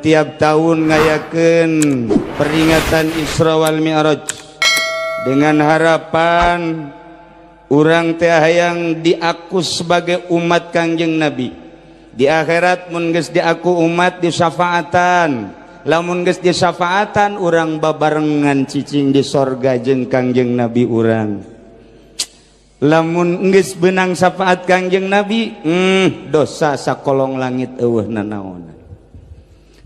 tiap tahun ngayakeun peringatan Isra wal Mi'raj dengan harapan urang teh hayang diaku sebagai umat Kangjeng Nabi. Di akhirat mun geus diaku umat disyafaatan, lamun geus disyafaatan urang babarengan cicing di sorga jeung Kangjeng Nabi urang. Lamun geus beunang syafaat Kangjeng Nabi, dosa sakolong langit eueuhna naon.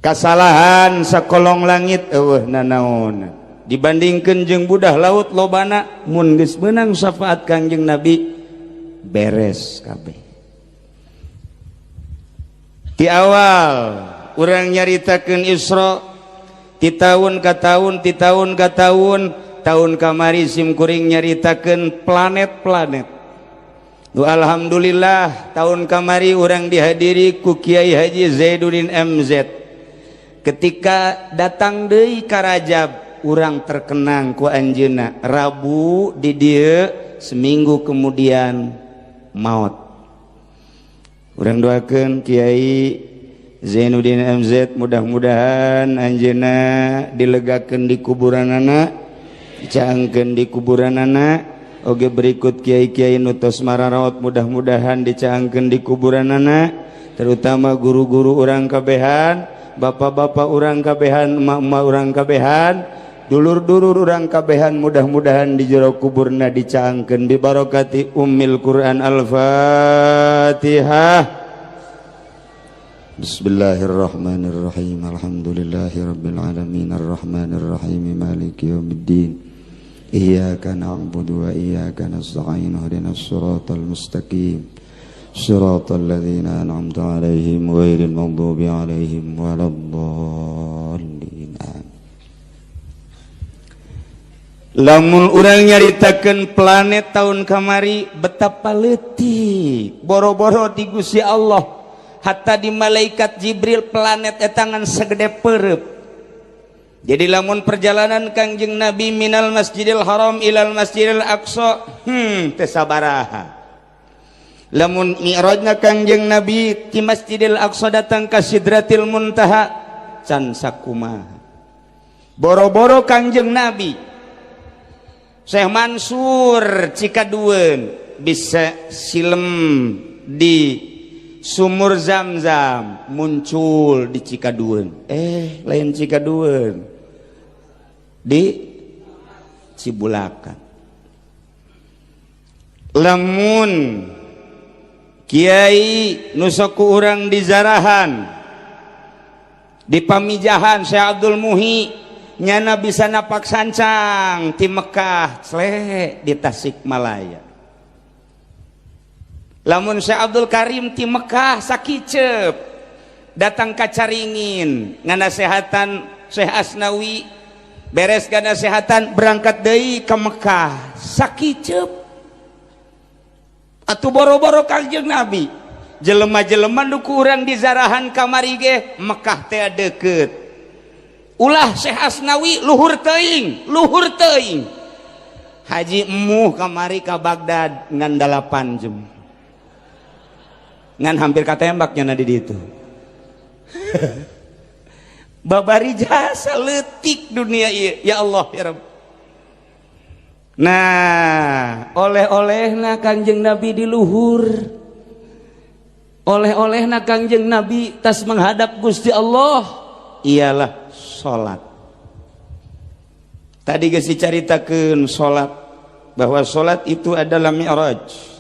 Kasalahan sakolong langit eueuhna naon. Dibandingkeun jeung budah laut lobana, mun geus beunang syafaat Kangjeng Nabi beres kabeh. Ti awal urang nyaritakeun Isra ti taun ka taun, ti taun ka taun, tahun kamari simkuring nyaritakeun planet-planet. Alhamdulillah tahun kamari urang dihadiri ku Kiai Haji Zaiduddin MZ. Ketika datang deui ka Rajab, urang terkenang ku anjeunna. Rabu di dieu, seminggu kemudian maut. Urang doakeun Kiai Zainuddin MZ mudah-mudahan anjeunna dilegakeun di kuburanana, dicaangkeun di kuburanana, oge berikut kiai-kiai nutos mararaot mudah-mudahan dicaangkeun di kuburanana, terutama guru-guru urang kabehan, bapak-bapak urang kabehan, emak-emak urang kabehan, dulur-dulur urang kabehan, mudah-mudahan di jero kuburna dicaangkeun bi barokati Ummil Quran. Al-Fatihah. Bismillahirrahmanirrahim. Alhamdulillahirabbil alamin arrahmanirrahim maliki yaumiddin. Iyyaka na'budu wa iyyaka nasta'in ihdinas siratal mustaqim. Shiratal ladzina an'amta 'alaihim ghairil maghdubi 'alaihim waladdallin. Lamun urang nyaritakeun planet tahun kamari betapa leutik boro-boro di Gusti Allah, hatta di malaikat Jibril planet etangan segede peureup. Jadi lamun perjalanan Kangjeng Nabi minal Masjidil Haram ilal Masjidil Aqsa, teu sabaraha. Lamun mi'rajna Kangjeng Nabi ti Masjidil Aqsa datang ka Sidratil Muntaha, can sakumaha. Boro-boro Kangjeng Nabi Syekh Mansur Cikadueun bisa silem di sumur Zam-Zam, muncul di Cikadueun. Lain Cikadueun, di Cibulakan. Lamun Kiai nusoku urang di Zarahan, di Pamijahan Syekh Abdul Muhi nyana bisa napak sancang ti Mekah sleh di Tasikmalaya. Lamun Syekh Abdul Karim ti Mekah sakicep datang ka Caringin nganasehatan Syekh Asnawi, beres nganasehatan berangkat deui ka Mekah sakicep. Atuh boro-boro Kangjeng Nabi jelema-jelema nu urang di Zarahan kamari ge Mekah teh deukeut. Ulah Syekh Asnawi luhur teuing Haji emuh kamari ka Baghdad ngan 8 jam ngan hampir katembaknya di ditu. Babari jasa leutik dunia ieu, ya Allah ya Rabb. Nah, oleh-olehna Kangjeng Nabi di luhur, oleh-olehna Kangjeng Nabi tas menghadap Gusti Allah ialah salat. Tadi geus dicaritakeun salat, bahwa salat itu adalah mi'raj.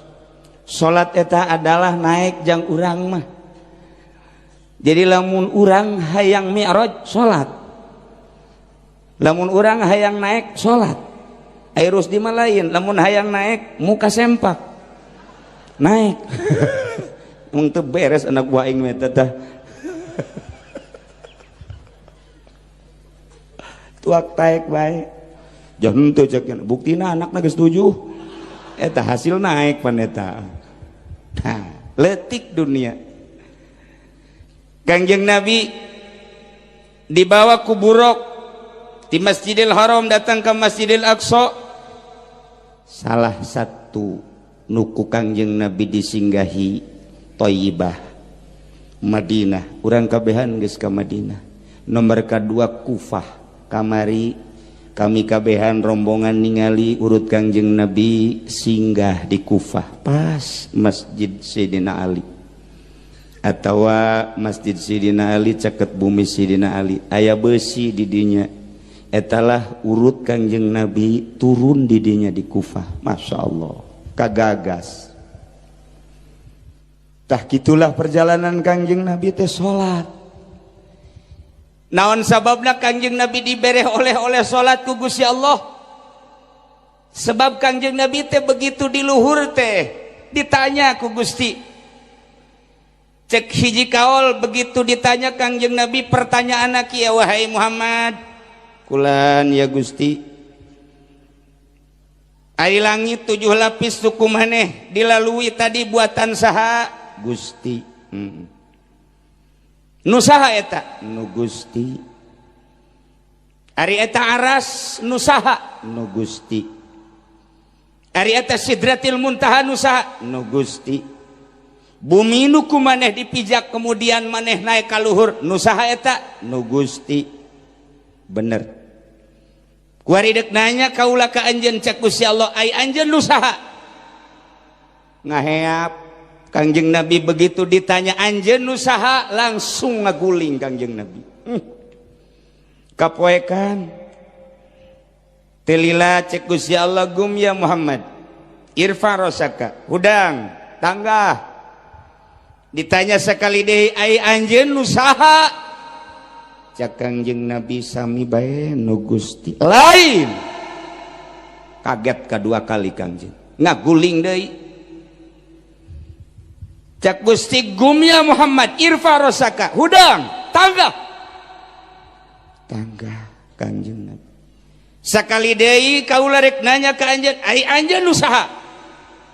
Salat eta adalah naik jang urang mah. Jadi lamun urang hayang mi'raj salat, lamun urang hayang naik salat. Airus di malain, lamun hayang naik muka sempak naik. Mung teu beres anak buah aing mah tah. Tuak taek bae. Jangan teu cek buktina anakna geus 7. Eta hasil naik pan eta. Nah, leutik dunia. Kangjeng Nabi dibawa ku buruk di Masjidil Haram datang ke Masjidil Aqsa. Salah satu nuku Kangjeng Nabi disinggahi Thayyibah Madinah. Urang kabehan geus ka Madinah. nomor kedua Kufah. Kamari kami kabehan rombongan ningali urut Kangjeng Nabi singgah di Kufah pas Masjid Sayyidina Ali atau Masjid Sayyidina Ali caket bumi Sayyidina Ali aya besi di dinya etalah urut Kangjeng Nabi turun di dinya di Kufah. Masya Allah kagagas. Tah gitulah perjalanan Kangjeng Nabi teh salat. Naon sababna Kangjeng Nabi dibere oleh salat ku Gusti Allah? Sebab Kangjeng Nabi teh begitu di luhur teh ditanya ku Gusti. Cek hiji kaol begitu ditanya Kangjeng Nabi pertanyaan kieu wahai Muhammad. Kulan ya Gusti. Ari langit 7 lapis suku maneh dilalui tadi buatan saha? Gusti. Nu saha eta? Nu Gusti. Ari eta aras nu saha? Nu Gusti. Ari eta Sidratil Muntaha nu saha? Nu Gusti. Bumi nu ku maneh dipijak kemudian maneh naik ka luhur nu saha eta? Nu Gusti. Bener. Kuari dek nanya kaula ka anjeun cek Gusti Allah, ai anjeun nu saha? Ngaheap. Kangjeng Nabi begitu ditanya anjeun nu saha langsung ngaguling Kangjeng Nabi. Kapoekan. Telila cek Gusti Allah gum ya Muhammad. Irfa rosaka, hudang, tangga. Ditanya sekali deui ai anjeun nu saha? Cek Kangjeng Nabi sami bae nu Gusti. Lain. Kaget kedua kali Kangjeng. Ngaguling deui. Cak Gusti gum ya Muhammad irfa rosaka hudang tangga Kangjeng Nabi sakali deui kaula rek nanya ka anjeun ai anjeun nu saha?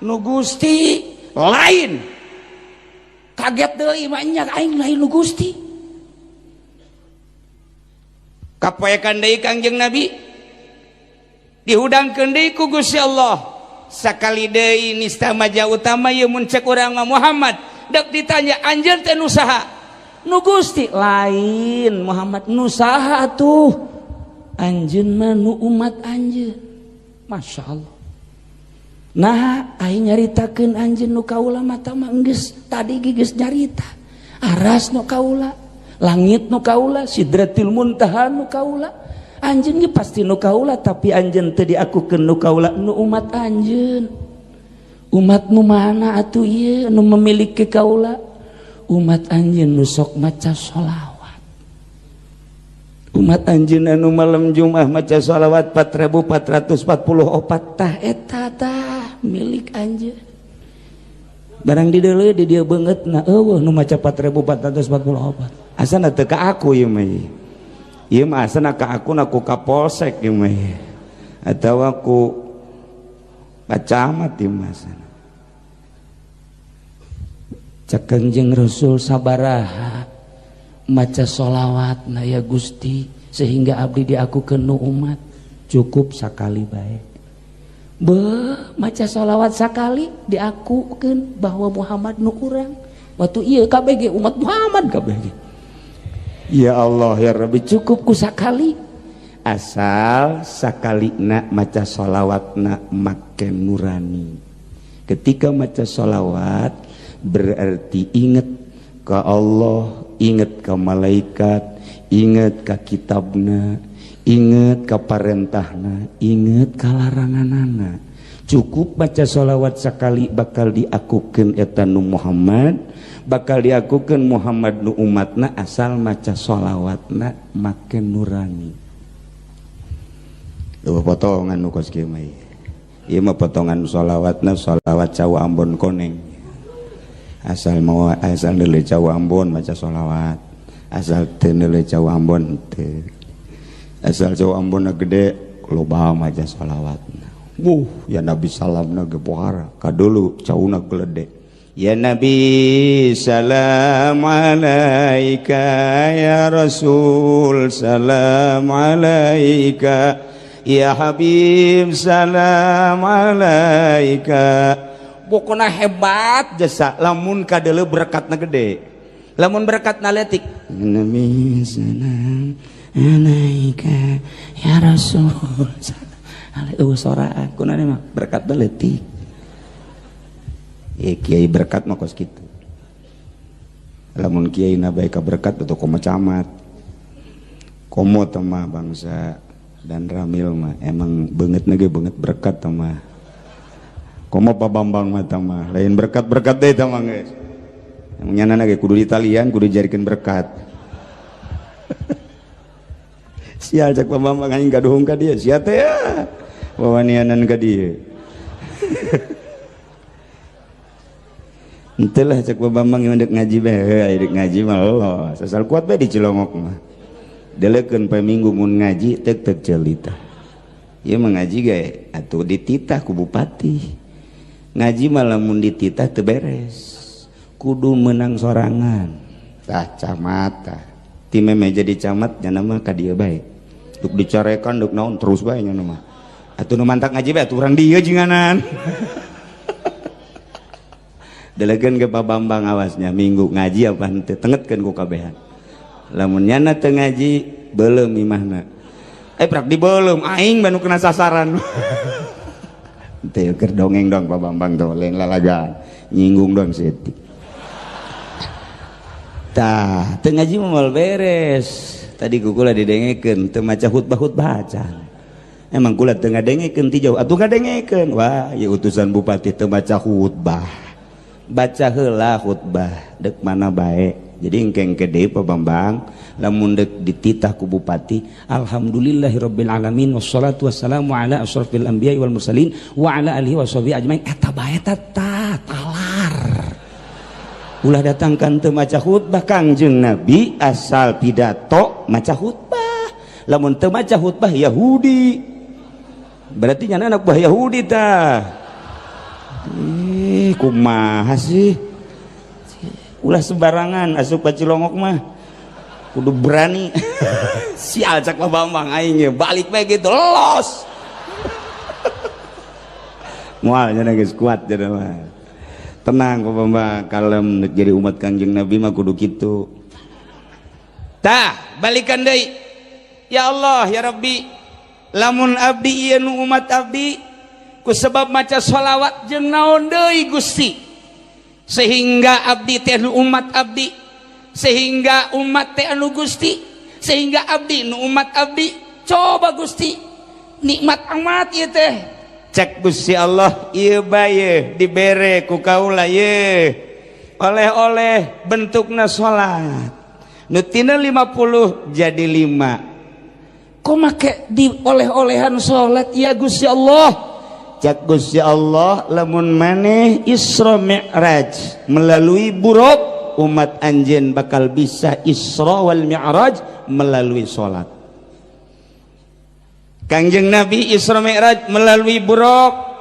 Nu Gusti. Lain. Kaget deui mah nya aing lain nu Gusti. Kapoekan deui Kangjeng Nabi dihudangkeun deui ku Gusti Allah. Sakali deui nista maja utama ieu mun cek urang Muhammad dak ditanya anjeun teh nu saha? Nu Gusti. Lain Muhammad nu saha atuh? Anjeun mah nu umat anjeun. Masya Allah. Nah aing nyaritakeun anjeun nu kaula mata mah geus tadi geus nyarita. Aras nu kaula, langit nu kaula, Sidratil Muntaha nu kaula. Anjeun ge pasti nu kaula tapi anjeun teu diakukeun nu kaula nu umat anjeun. Umat nu mana atuh ieu nu memiliki kaula? Umat anjeun nu sok maca sholawat. Umat anjeun anu malam Jumat maca sholawat 4444 tah eta tah milik anjeun. Barang di deuleu di dieu beungeutna eueuh nu maca 4444. Asana teu ka aku ieu mah. Ieu mah asana ka aku kapolsek ieu mah atawa aku camat ieu mah asana. Cak Kangjeng Rasul sabaraha maca sholawatna ya Gusti sehingga abdi diakukeun nu umat? Cukup sakali bae. Maca sholawat sakali diakukeun bahwa Muhammad nu urang. Waktu ieu kabeh umat Muhammad kabeh. Ya Allah ya Rabbi cukup ku sakali asal sakali nak maca sholawatna make nurani. Ketika maca sholawat berarti ingat ke Allah, ingat ke malaikat, ingat ke kitabna, ingat ke parentahna, ingat ke laranganana. Cukup baca sholawat sekali bakal diakukeun eta nu Muhammad, bakal diakukeun Muhammad nu umatna asal maca sholawatna make nurani. Dua potongan nu kos kieu mah. Ieu mah potongan sholawatna sholawat Jawa Ambon koneng. Asal neuleuh Jawa Ambon maca sholawat. Asal teu neuleuh Jawa Ambon teu. Asal Jawa Ambon gede loba maca sholawatna. Ya Nabi salamna ge pohara kadulu cauna geledek. Ya Nabi salam alaika, ya Rasul salam alaika, ya Habib salam alaika. Pokona hebat jasa lamun kadeuleu berekatna gede. lamun berkat naletik Nabi salam alaika ya Rasul soraan kunana mah berkat naletik kiai berkat mah kos kitu lamun kiai na bae ka berkat atau koma camat komo mah bangsa dan Ramil mah emang banget nage banget berkat mah komo Pak Bambang mah mah lain berkat-berkat deui mah geus nyana nage kudu di talian kudu jarikeun berkat sial cek Pak Bambang aing gaduhung ka dieu sia teh ya wawanianan ka dieu henteu lah cek Pak Bambang yang dek ngaji bae dek ngaji mah Allah sasal kuat bae di Cilongok mah delekeun poe Minggu mun ngaji teu celita ieu mah ngaji gae atuh dititah ku bupati ngaji mah lamun dititah teu beres kudu menang sorangan tah camat tah ti meme jadi camat nya nama ka dieu bae duk dicarekan duk naon terus bae nya nama atuh nu mantak ngaji bae atuh urang dieu jinganan delegeun ke Pak Bambang awasnya Minggu ngaji apa henteu tengetkeun ku kabehan lamun nyana teu ngaji beuleum imahna prak di beuleum aing banu kena sasaran teu keur dongeng dong Pak Bambang tuh lain lalagaan nyinggung dong setik tah teu ngaji moal beres tadi kukula didengekeun teu maca khutbah acan emang kula teu ngadengekeun ti jauh atuh ngadengekeun wah ieu utusan bupati teu maca khutbah baca heula khutbah dek mana bae jadi engkeng gede Pak Bambang lamun dek dititah ku bupati alhamdulillahirabbil alamin wassalatu wassalamu ala asyrafil anbiya'i wal mursalin wa ala alihi washabihi ajmain eta bae talar ulah datangkan teu maca khutbah Kangjeng Nabi asal pidato maca khutbah lamun teu maca khutbah Yahudi berarti nyana anak buah Yahudi tah kumaha sih ulah sembarangan asup ka Cilongok mah kudu berani sial cak Pak Bambang aing balik bae gitu los moal nya geus kuat jadi mah tenang Pak Bambang kalem jadi umat Kangjeng Nabi mah kudu kitu tah balikan deui ya Allah ya Rabbi lamun abdi ieu nu umat abdi ku sebab maca sholawat jeung naon deui Gusti sehingga abdi teh nu umat abdi sehingga umat teh anu Gusti sehingga abdi nu umat abdi coba Gusti nikmat amat ieu teh cek Gusti Allah ieu bae dibere ku kaula ye oleh-oleh bentukna salat nu tina 50 jadi 5 kok make di oleh-olehan salat ya Gusti Allah cek Gusti Allah lamun maneh Isra Mi'raj melalui buruk umat anjeun bakal bisa Isra wal Mi'raj melalui salat Kangjeng Nabi Isra Mi'raj melalui buruk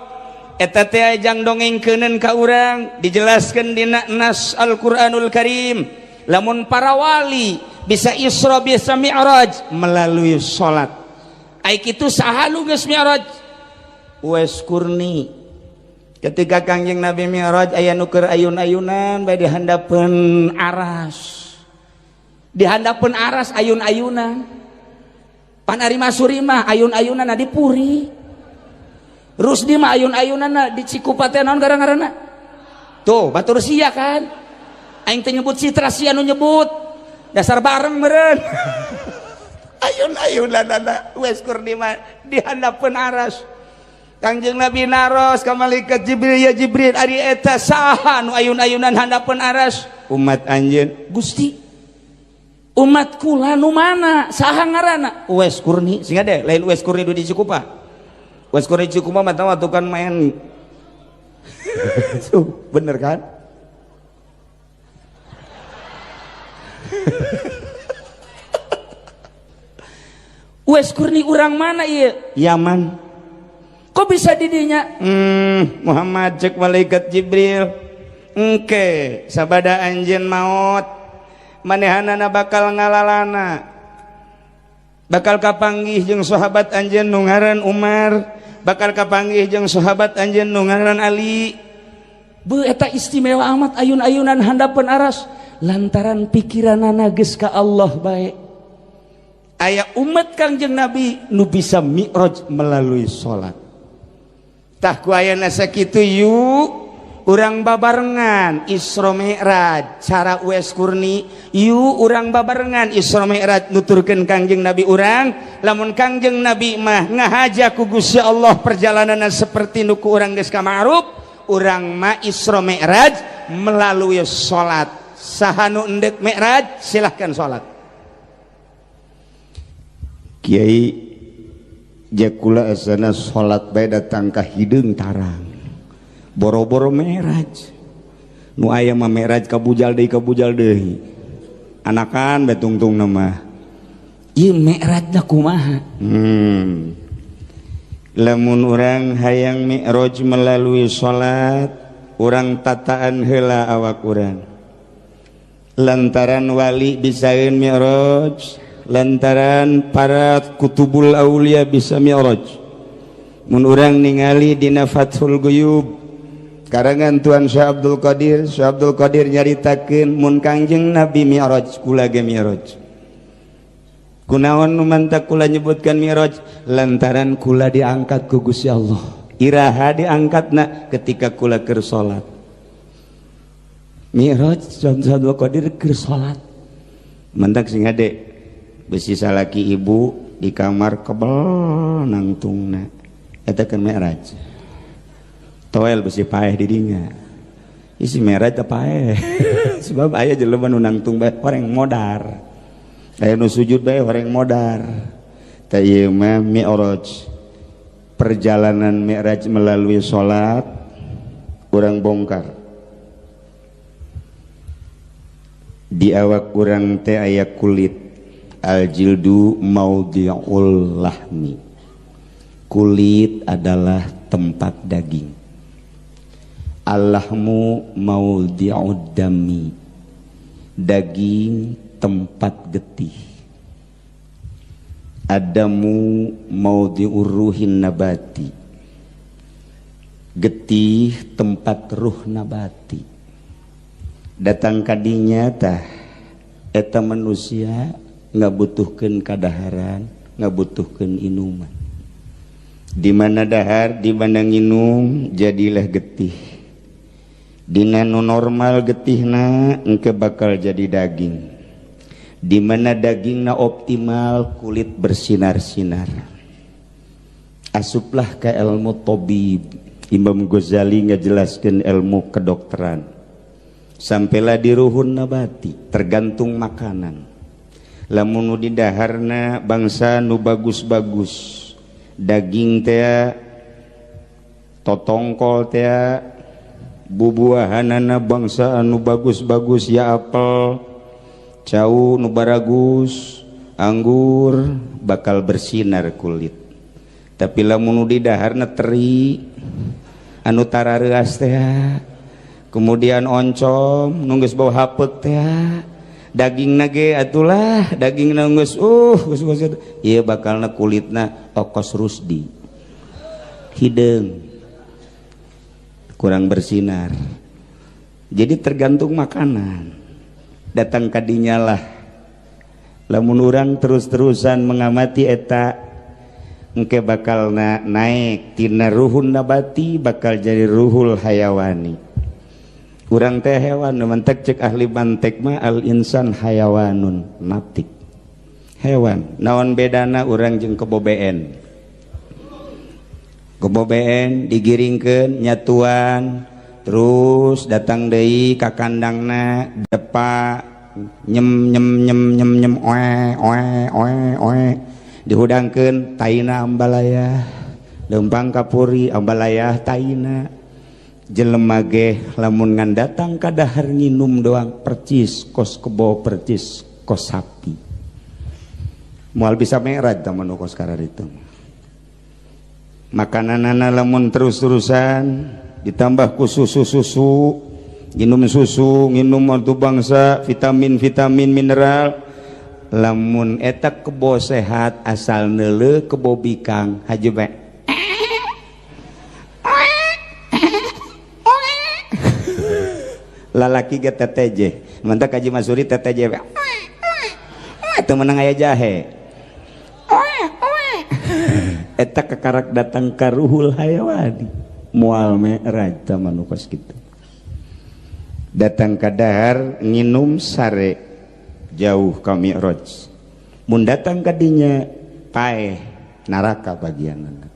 eta teh ajang dongengkeuneun ka urang dijelaskeun dina nas Al-Qur'anul Karim lamun para wali bisa Isra bisa Mi'raj melalui salat ai kitu saha nu geus Mi'raj Uwais Kurni ketika Kangjeng Nabi Mi'raj aya nu keur ayun-ayunan bae dihandapeun aras ayun-ayunan pan ari Masuri mah ayun-ayunana di Puri Rusdi mah ayun-ayunana di Cikupa teh naon gara-garana tuh batur sia kan aing teh nyebut Citra sia nu nyebut dasar bareng meureun ayun-ayunana Uwais Kurni mah dihandapeun aras Kangjeng Nabi naros ka malaikat Jibril ya Jibril ari eta saha nu ayun-ayunan handapeun aras umat anjeun Gusti umat kula nu mana saha ngaranna Uwais Kurni singa deh lain Uwais Kurni di Cikupa Uwais Kurni di Cikupa mah tahu kan main bener kan Uwais Kurni urang mana ieu Yaman kok bisa didinya Muhammad cek malaikat Jibril engke sabada anjeun maot manehanana bakal ngalalana bakal kapanggih jeung sahabat anjeun nu ngaran Umar bakal kapanggih jeung sahabat anjeun nu ngaran Ali beu eta istimewa amat ayun-ayunan handapeun aras lantaran pikiranana geus ka Allah bae. Aya umat Kangjeng Nabi nu bisa mi'raj melalui salat. Tah ku ayana sakitu yuk urang babarengan Isra Mi'raj cara Uwais Kurni, yuk urang babarengan Isra Mi'raj nuturkeun Kangjeng Nabi urang. Lamun Kangjeng Nabi mah ngahaja ku Gusti Allah perjalananna seperti nu ku urang geus kama'ruf, urang mah Isra Mi'raj melalui salat. Saha nu endek Mi'raj silahkan salat. Kiai jakula asana salat bae datang ka hideung tarang. Boro-boro Mi'raj. Nu aya mah Mi'raj kabujal deui. Anakan bae tungtungna mah. Ieu Mi'rajna kumaha? Lamun urang hayang mi'raj melalui salat, urang tataan heula awak urang. Lantaran wali bisaeun mi'raj, lantaran para kutubul aulia bisa mi'raj. Mun urang ningali dina Fathul Ghuyub karangan Tuan Syekh Abdul Qadir nyaritakeun mun Kangjeng Nabi mi'raj kula ge mi'raj. Kunaon nu mantap kula nyebutkan mi'raj? Lantaran kula diangkat ku Gusti Allah. Iraha diangkatna ketika kula keur salat. Mi'raj Syekh Abdul Qadir keur salat. Mantak sing ade besi salaki ibu di kamar kebel nangtungna. Eta keur mi'raj. Toel besi paeh di dinya. Isi mi'raj teh paeh. Sebab aya jelema nu nangtung bae horeng modar. Aya nu sujud bae horeng modar. Ta ieu mah mi'raj. Perjalanan mi'raj melalui salat urang bongkar. Di awak urang teh aya kulit. Al-jildu maudhi'ul lahmi. Kulit adalah tempat daging. Al-lahmu maudhi'ud dami. Daging tempat getih. Adamu maudhi'ur ruhin nabati. Getih tempat ruh nabati. Datang kadinya tah eta manusia ngabutuhkeun kadaharan, ngabutuhkeun inuman. Di mana dahar, di mana nginum jadilah getih. Dina nu normal getihna engke bakal jadi daging. Di mana dagingna optimal kulit bersinar-sinar. Asuplah ke ilmu tabib. Imam Ghazali ngajelaskeun ilmu kedokteran. Sampailah di ruhun nabati, tergantung makanan. Lamun nu di daharna bangsa nu bagus-bagus. Daging teh totongkol teh bubuahanana bangsa anu bagus-bagus ya apel, cau nu baragus, anggur bakal bersinar kulit. Tapi lamun nu di daharna teri anu tarareas teh, kemudian oncom nu geus bau hapeut teh, dagingna ge atulah dagingna geus geus ieu bakalna kulitna okos rusdi. Hideung kurang bersinar. Jadi tergantung makanan. Datang kadinya lah lamun urang terus-terusan mengamati eta engke bakal naik tina ruhun nabati bakal jadi ruhul hayawani. Urang teh hewan mantek cek ahli mantek mah al insan hayawanun natik. Hewan naon bedana urang jeung kebobeen. Kebobeen digiringkeun nyatuan terus datang deui ka kandangna depa nyem nyem nyem nyem nyem oe dihudangkeun taina ambalaya leumpang kapuri ambalaya taina jelema ge lamun ngan datang ka dahar nginum doang percis kos kebo percis kos sapi moal bisa mi'raj tah manu kos kararitu makananana lamun terus-terusan ditambah ku susu nginum atu bangsa vitamin mineral lamun eta kebo sehat asal neuleuh kebo bikang haji bae lalaki ge teteje mantap kaji Masuri teteh jahe itu menang aya jahe eta kekarak datang ka ruhul hayawani moal mi'raj tamanu kos kitu datang ka dahar nginum sare jauh ka mi'raj mun datang ka dinya paeh neraka bagianna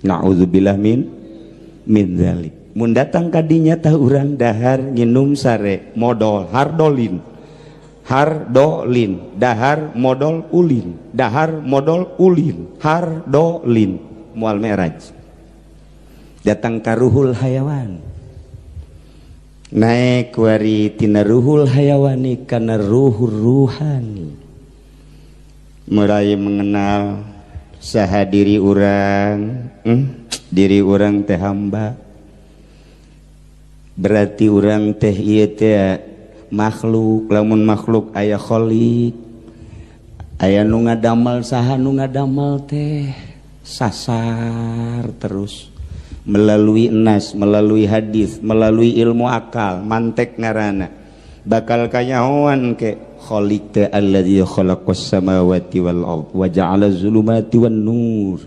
naudzubillah min dzalik mun datang ka dinya tah urang dahar nginum sare modal hardolin dahar modal ulin hardolin moal mi'raj datang ka ruhul hayawan naik wari tina ruhul hayawani kana ruhur ruhani mulai mengenal saha diri urang diri urang teh hamba berarti urang teh ieu teh makhluk lamun makhluk aya khaliq aya nu ngadamel saha nu ngadamel teh sasar terus melalui nas, melalui hadis, melalui ilmu akal, mantek ngarana bakal kanyahoan ke khaliq teh alladzi khalaqas samawati wal ard wa ja'ala zulumati wan nur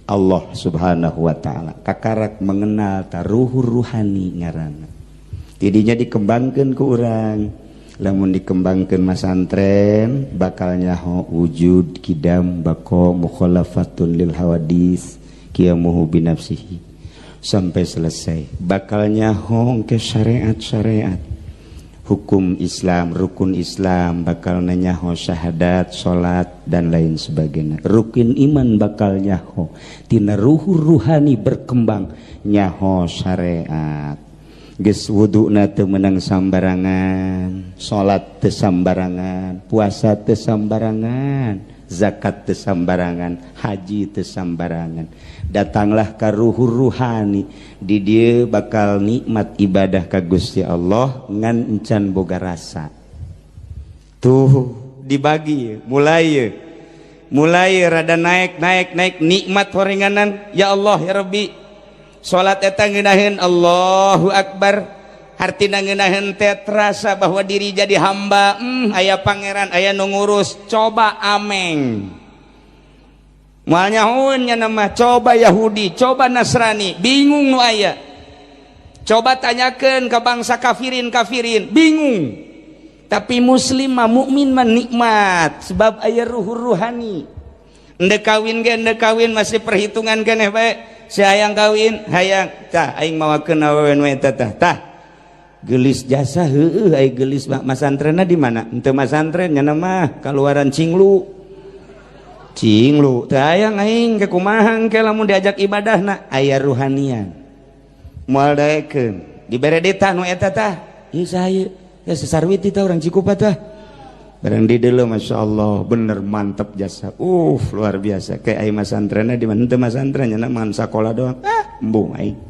Allah subhanahu wa ta'ala kakarak mengenal taruhur ruhani ngarana tidinya dikembangkeun ku urang lamun dikembangkeun masantren bakal nyaho wujud kidam bako mukhalafatun lil hawadis qiyamuhu binafsihi sampai selesai bakalnya hong ke syariat hukum Islam rukun Islam bakal nyaho syahadat salat dan lain sebagainya rukun iman bakal nyaho tina ruhur ruhani berkembang nyaho syariat geus wuduna teu meunang sambarangan salat teu sambarangan puasa teu sambarangan zakat teu sambarangan haji teu sambarangan datanglah ka ruhur ruhani di dieu bakal nikmat ibadah ka Gusti Allah ngan encan boga rasa tuh dibagi mulai rada naik nikmat horenganan ya Allah ya Rabbi salat eta ngeunaheun Allahu Akbar artina ngeunaheun teh terasa bahwa diri jadi hamba aya pangeran aya nu ngurus coba ameng moal nyahoeun nya nama coba Yahudi coba Nasrani bingung nu aya coba tanyakeun ka bangsa kafirin bingung tapi muslim mah mukmin mah nikmat sebab aya ruhur ruhani endek kawin masih perhitungan keneh bae si hayang kawin hayang tah aing mawakeun awewe eta tah gelis jasa heueuh aya gelis masantrenna di mana henteu masantren nya mah kaluaran cinglu teu hayang aing ke kumaha engke lamun diajak ibadahna aya ruhanian moal daekeun dibere deta nu eta tah ieu saha ya sesarwit tah urang Cikupa tah barang di deuleu masyaallah bener mantep jasa luar biasa kayak aya masantrenna di mana henteu masantren nya mah sakola doang embung aing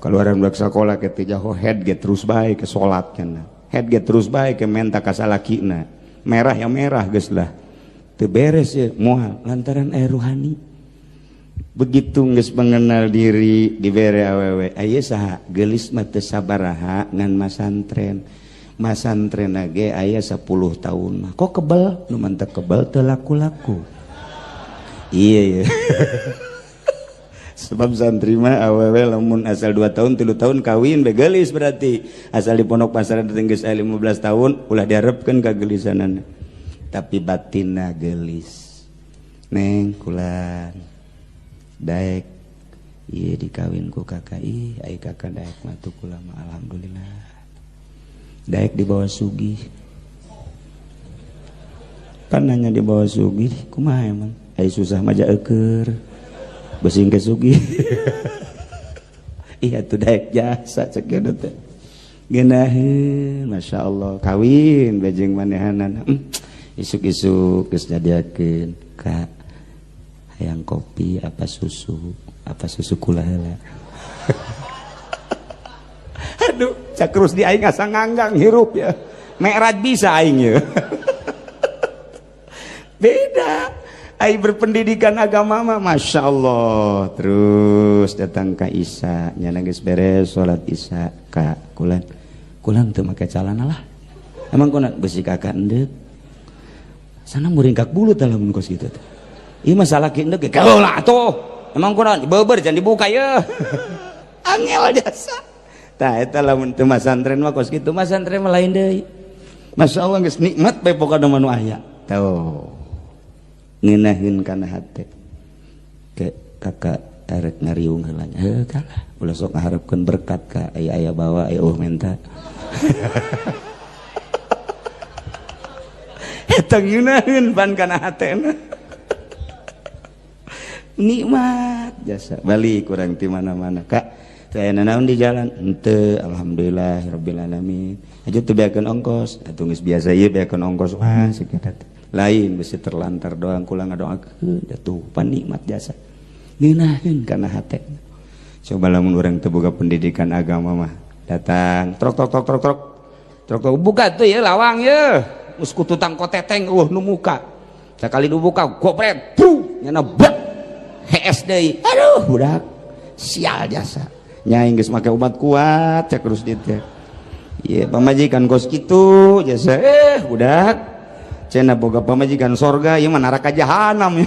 kaluaran budak sakola ke teh jaho head get terus bae ke salat cenah head get terus bae ke menta ka salakina merah ya merah geus lah teu beres ya moal lantaran aya ruhani begitu geus mengenal diri dibere awewe aya saha geulis mah teu sabaraha ngan masantren ge aya 10 tahun mah kok kebal nu mantep kebal teu laku-laku iya sebab santri mah awewe lamun asal 2 tahun 3 tahun kawin be geulis berarti asal di pondok pesantren geus 15 tahun ulah diharepkeun ka geulisanana tapi batinna geulis neng kulan daek ieu dikawin ku kakak ai kakak daek mah tu kula mah alhamdulillah daek di bawah sugih kan nanya di bawah sugih kumaha emang ai susah mah jaeukeur besing ke sugih iya tuh daek jasa cek kieu teh geunaheun masyaallah kawin bejeng manehanana isuk-isuk geus nyadiakeun Kak hayang kopi apa susu kula heula aduh cakrus di aing asa nganggang hirup ya mi'raj bisa aing ya beda aing berpendidikan agama mah Masya Allah terus datang ke Isya nya geus beres salat Isya Kak kulan teu make calana lah emang kuna besi kakak endek sana muringkak bulu dalam kos gitu teh ieu masalah ki endek ge lah tuh emang kuna beuber jangan dibuka ya angel jasa tah eta lamun teu masantren mah kos kitu masantren mah lain deui masyaallah geus nikmat bae pokona manu aya tuh ngeunaheun kana hate ke kakak arek ngariung heula nya kalah ulah sok ngaharepkeun berkat ka aya bawa aya menta eta ngeunaheun pan kana hatena nikmat jasa balik kurang di mana-mana kak saya naon di jalan henteu alhamdulillah rabbil alamin aja teu beakeun ongkos atuh geus biasa ieu beakeun ongkos wah sakitu lain besi terlantar doang kula ngadoakeun atuh pan nikmat jasa ngeunaheun kana hate coba lamun urang teu boga pendidikan agama mah datang trok buka tuh ya lawang ya us ku tutang koteteng nu muka sakali nu buka gopret nyana bak HS deui aduh budak sial jasa nyai geus make obat kuat cek terus dit teh ieu pamajikan kos kitu jasa budak cenah boga pamajikan sorga ieu mah neraka jahanam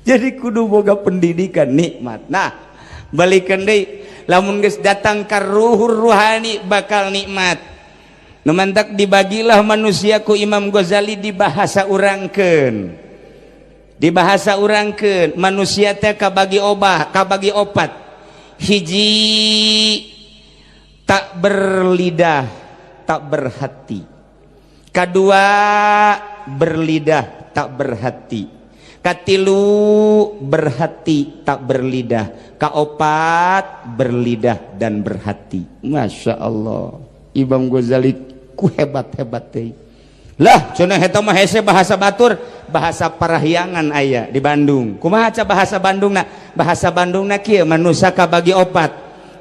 jadi kudu boga pendidikan nikmat nah balikeun deui lamun geus datang ka ruhur ruhani bakal nikmat nu mantak dibagilah manusia ku Imam Ghazali dibahasa urangkeun manusia teh kabagi opat hiji tak berlidah tak berhati kadua berlidah tak berhati katilu berhati tak berlidah kaopat berlidah dan berhati Masya Allah Imam Ghazali ku hebat-hebat teh lah cenah eta mah hese bahasa batur bahasa parahyangan aya di Bandung kumaha ca bahasa Bandungna kieu manusia kabagi opat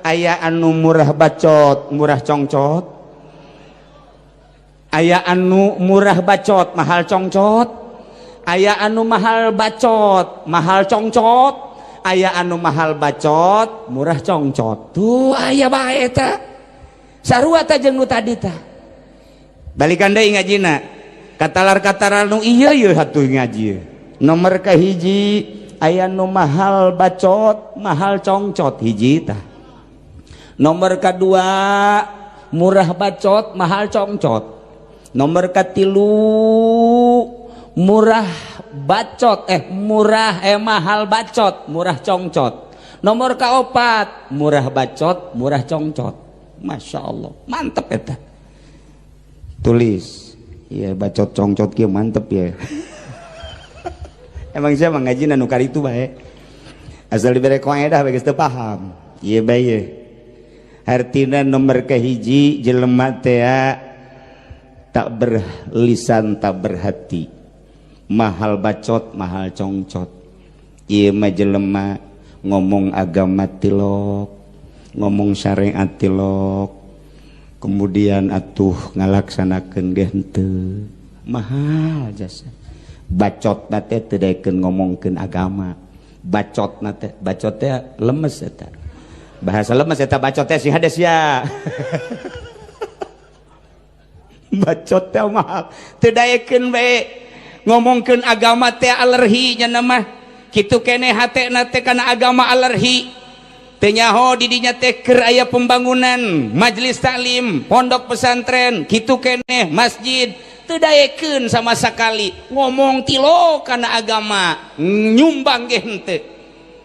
aya anu murah bacot murah congcot aya anu murah bacot mahal congcot aya anu mahal bacot mahal congcot aya anu mahal bacot murah congcot tuh aya bae eta sarua ta jeung nu tadi tah balikan deui ngajina katalar-katalar nu ieu hatuh ngaji nomor kahiji aya nu mahal bacot mahal congcot hiji tah nomor kadua murah bacot mahal congcot nomor katilu murah bacot mahal bacot murah congcot nomor kaopat murah bacot murah congcot Masya Allah mantep eta tulis ya bacot congcot kieu mantep ya emang siapa ngajina nu karitu bae asal dibere kaedah bae geus teu paham ieu bae artina nomor kahiji jelema teh tak berlisan tak berhati mahal bacot mahal congcot ieu mah jelema ngomong agama tilok ngomong syariat tilok kemudian atuh ngalaksanakeun ge henteu mahal jasa bacot teh teu daekeun ngomongkeun agama bacot teh lemes eta bahasa lemes eta bacot teh si hades ya bacot teh mahal teu daekeun bae ngomongkeun agama teh alergi nya mah kitu keneh hatena teh kana agama alergi teu nyaho di dinya teh keur aya pembangunan majelis taklim pondok pesantren kitu keneh masjid teu daekeun sama sakali ngomong tilok kana agama nyumbang ge henteu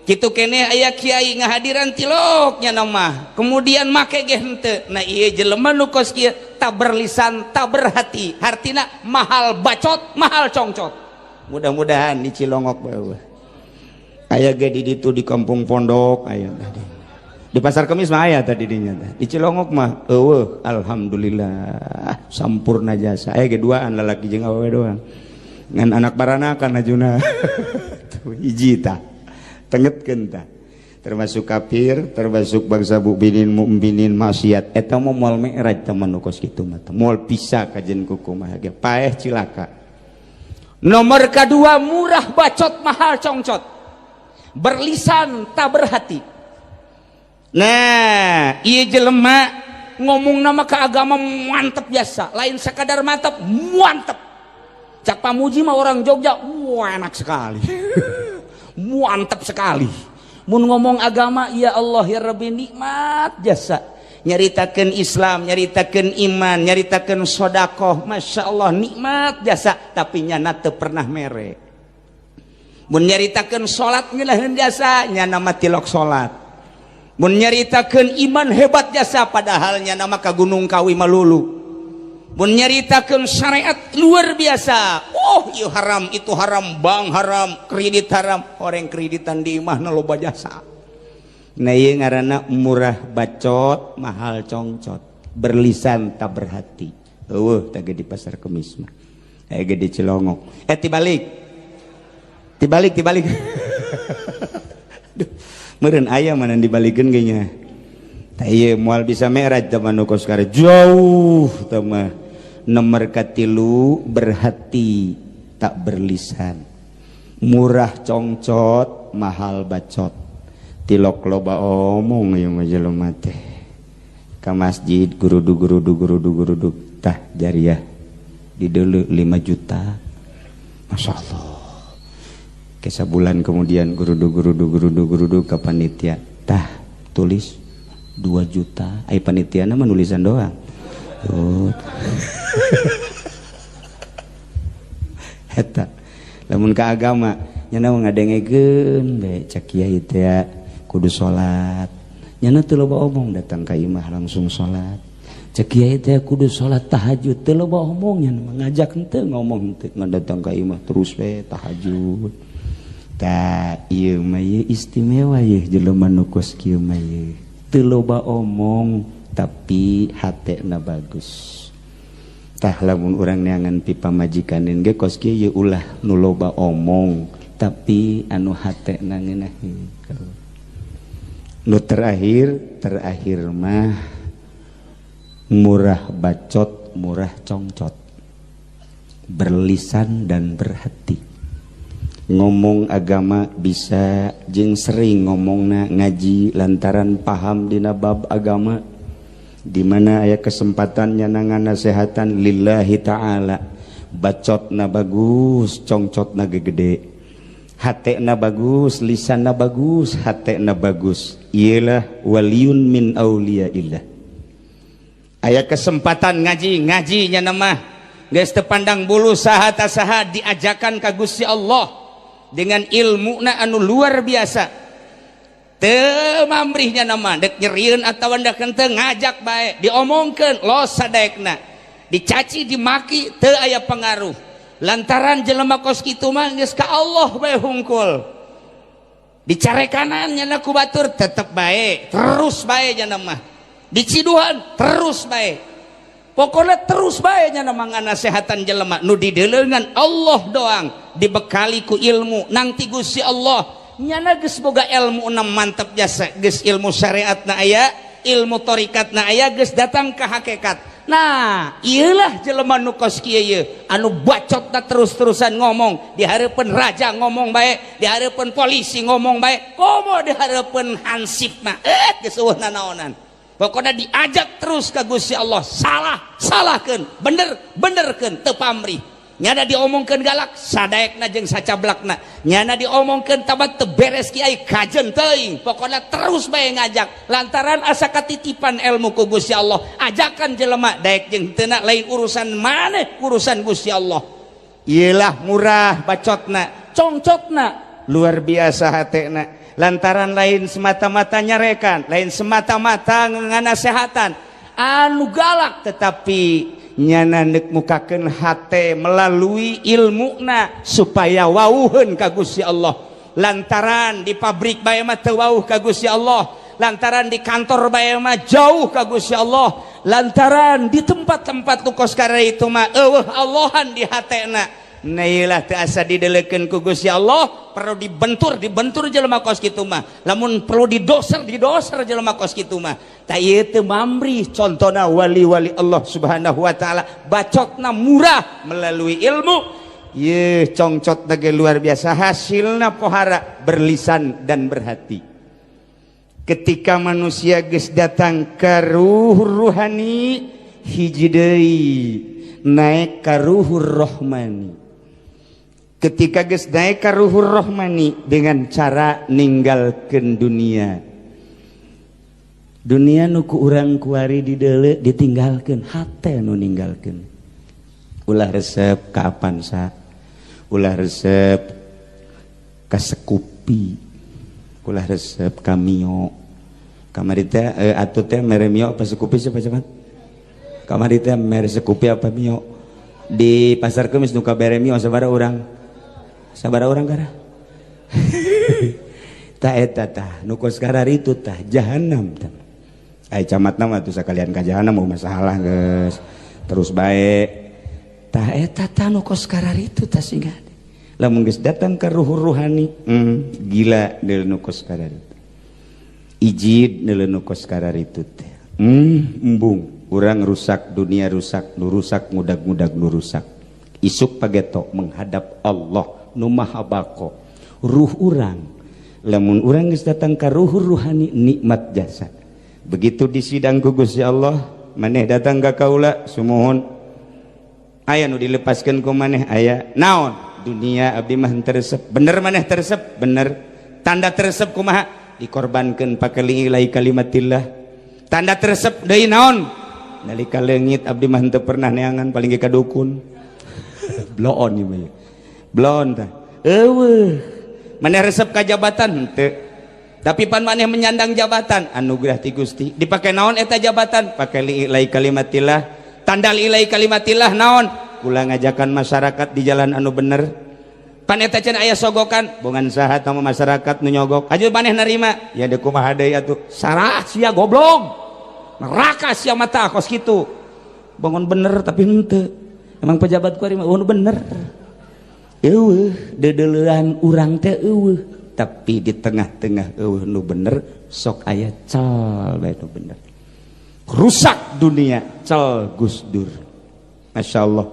kitu keneh aya kiai ngahadiran tilok nya mah kemudian make ge henteu nah ieu jelema nu kos kieu tak berlisan tak berhati hartina mahal bacot mahal congcot mudah-mudahan di Cilongok bae aya ge di ditu di kampung pondok aya tadi di pasar Kemis mah aya tadi dinya di Cilongok mah eueuh alhamdulillah sampurna jasa aya ge duaan lalaki jeung awewe doang ngan anak baranakan ajuna tuh hiji tah tengetkeun tah termasuk kafir termasuk bangsa mukminin mukminin maksiat eta mah moal mi'raj teman nu kos kitu mah moal pisah kajen kuku mah ge paeh cilaka nomor kadua murah bacot mahal congcot berlisan tak berhati nah ieu jelema ngomong nama ke agama mantep biasa, lain sekadar mantep, mantep. Cak Pamuji mah orang Jogja, wah enak sekali. Mantep sekali. Mun ngomong agama, ya Allah ya Rabbi, nikmat jasa. Nyaritakeun Islam, nyaritakeun iman, nyaritakeun sodakoh, masya Allah nikmat jasa. Tapi nyana teu pernah mere. Mun nyaritakeun salat ngeunaheun jasa, nyana mah tilok salat. Mun nyaritakeun iman hebat jasa, padahal nyana mah ka Gunung Kawi malulu. Mun nyaritakeun syariat luar biasa. Oh, ieu haram, itu haram, bank haram, kredit haram. Orang kreditan di imah na loba jasa. Nah ieu ngaranna murah bacot, mahal congcot. Berlisan tak berhati. Eueuh tage di pasar Kemis mah. Ege di Cilongok. Tibalik. Duh, meureun aya mana dibalikeun ge nya. Tah ieu moal bisa meraj zaman nu kos kare jauh tah mah. Nomor katilu berhati tak berlisan, murah congcot mahal bacot, tilok loba omong yang majelema teh ka masjid gurudu tah jariah di deuleu 5 juta, masya Allah. Kesa bulan kemudian gurudu ke panitia tah tulis 2 juta, ai panitiana mah nulisan doang. Eta lamun ka agama nyana ngadengekeun bae cak kiai teh kudu salat, nyana teu loba omong datang ka imah langsung salat. Cak kiai teh kudu salat tahajud, teu loba omong nyana ngajak henteu ngomong henteu ngadatang ka imah terus we tahajud. Tah ieu mah istimewa ye jelema nu kos kieu mah ye teu loba omong tapi hatena bagus. Tah lamun urang neangan pipa majikanin ge kos kieu ye ulah nu loba omong tapi anu hatena ngeunaheun. Nu terakhir mah murah bacot, murah congcot. Berlisan dan berhati. Ngomong agama bisa jeung sering ngomongna ngaji lantaran paham dina bab agama. Di mana aya kesempatan nyanangan nasehatan lillahi ta'ala, bacotna bagus, congcotna gede, hatena bagus, lisanna bagus, hatena bagus. Ialah waliyun min auliyaillah. Aya kesempatan ngaji nya mah geus teu pandang bulu saha ta saha, diajakan ka Gusti Allah dengan ilmuna anu luar biasa. Teu mamrihnya nama dek nyerieun atawa ndak henteu ngajak bae, diomongkeun los sadaekna, dicaci dimaki teu aya pengaruh. Lantaran jelema kos kitu mah geus ka Allah bae hungkul. Dicarekanan nya ku batur tetep bae, terus bae nya mah. Diciduhan terus bae. Pokoknya terus bae nya mah nganasehatan jelema nu dideleungan Allah doang, dibekali ku ilmu nang ti Gusti Allah. Nyana geus boga ilmu na mantep jasa, geus ilmu syariatna aya, ilmu torikatna aya, geus datang ke hakikat. Nah iyalah jelema nu kos kieu ye anu bacotna terus-terusan ngomong di hareupeun raja ngomong bae, di hareupeun polisi ngomong bae, komo di hareupeun hansip mah geus eueuh nanaonan. Pokoknya diajak terus ka Gusti Allah, salahkeun, benerkeun teu pamrih. Nyana diomongkeun galak sadaekna jeung sacablakna, nyana diomongkeun tabat teu beres kiai kajen teuing. Pokona terus bae ngajak lantaran asa katitipan ilmu ku Gusti Allah. Ajakan jelema daek jeung teuna lain urusan maneh, urusan Gusti Allah. Iyalah murah bacotna, congcotna luar biasa hatena. Lantaran lain semata-mata nyarekan, lain semata-mata nganasehatan anu galak, tetapi nyana neuk mukakeun hate melalui ilmuna supaya wauheun ka Gusti Allah. Lantaran di pabrik bae mah teu wauh ka Gusti Allah, lantaran di kantor bae mah jauh ka Gusti Allah, lantaran di tempat-tempat nu kos kare itu mah eueuh Allahan di hatena. Nailah teu asa didelekeun ku Gusti Allah, perlu dibentur jelema kos kitu mah. Lamun perlu didoser jelema kos kitu mah. Ta ieu teu mamrih contona wali-wali Allah Subhanahu wa taala, bacotna murah melalui ilmu. Ye congcotna ge luar biasa, hasilna pohara berlisan dan berhati. ketika manusia geus datang ka ruhur ruhani hiji deui naik ka ruhur rohmani. Ketika geus naik ka ruhur rohmani dengan cara ninggalkeun dunia. Dunia nu ku urang kuari di deuleu ditinggalkeun, hate nu ninggalkeun. Ulah resep ka Avanza, ulah resep ka Scoopy, ulah resep ka Mio. Kamari teh atuh teh mere Mio apa Scoopy siapa cepat? Kamari teh mere Scoopy apa Mio? Di pasar Kemis nu kabere Mio sabaraha urang? Sabaraha urang gara? Tah eta tah nu kos kararitu tah jahanam tah. Ai camatna mah tuh sakalian ka jahanam mau masalah geus. Terus bae. Tah eta tah nu kos kararitu tah singa. Lamun geus datang ka ruhur ruhani, gila deuleu nu kos kararitu. Ijid deuleu nu kos kararitu teh. Embung, urang rusak dunia rusak, nu rusak ngudag-ngudag nu rusak. Isuk pageto menghadap Allah nu Maha Bako. Ruh urang lamun urang geus datang ka ruhur ruhani nikmat jasa. Begitu di sidang ku Gusti Allah, maneh datang ka kaula sumuhun. Aya nu dilepaskeun ku maneh aya. Naon? Dunia abdi mah henteu resep. Bener maneh teresep? Bener. Tanda teresep kumaha? Dikorbankeun pake lillahi kalimatillah. Tanda teresep deui naon? Nalika leungit abdi mah henteu pernah neangan paling ge ka dukun. Bloon ieu mah. Bloon tah. Eueuh. Maneh resep ka jabatan henteu. Tapi pan maneh menyandang jabatan anugerah ti Gusti. Dipake naon eta jabatan? Pake lillahi kalimatillah. Tanda lillahi kalimatillah naon? Kula ngajakan masyarakat di jalan anu bener. Pan eta cenah aya sogokan, bongan saha tama masyarakat nu nyogok. Aju maneh narima. Ya deuk kumaha deui atuh? Sarah sia goblok. Neraka sia mata kos kitu. Bangun bener tapi henteu. Emang pejabat kuari mah bener. Eueuh, dedeleuan urang teh eueuh. Tapi di tengah-tengah nu bener sok aya cal bae nu bener. Rusak dunia cal Gus Dur. Masya Allah.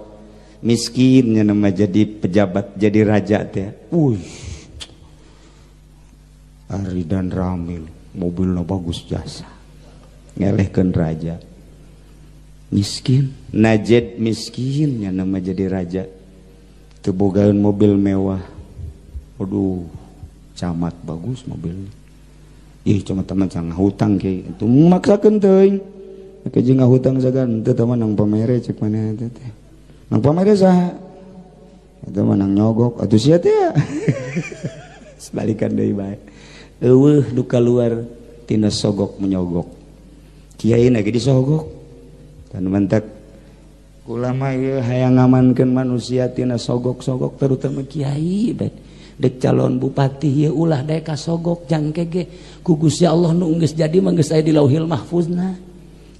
Miskinnya nama jadi pejabat jadi raja teh. Ari dan Ramil mobilnya bagus jasa. Ngelehkeun raja. Miskin, Najed miskinnya nama jadi raja. Teu bogaeun mobil mewah. Aduh, camat bagus mobilnya. Ih cuma teman sang hutang kayak itu maksakeun teuing. Maka jeung ngahutang sagan teu teman nang pamere cek mana teh. Nang pamere saha? Eta mah nang nyogok atuh sia teh. Sebalikan deui bae. Eueuh nu kaluar tina sogok menyogok. Kiai na ge disogok. Tan mentek kula mah ieu hayang ngamankeun manusia tina sogok-sogok terutama kiai bae. Dek calon bupati ya ulah daek kasogok jangkege ku Gusti Allah nu geus jadi mah geus aya di Lauhil Mahfuzna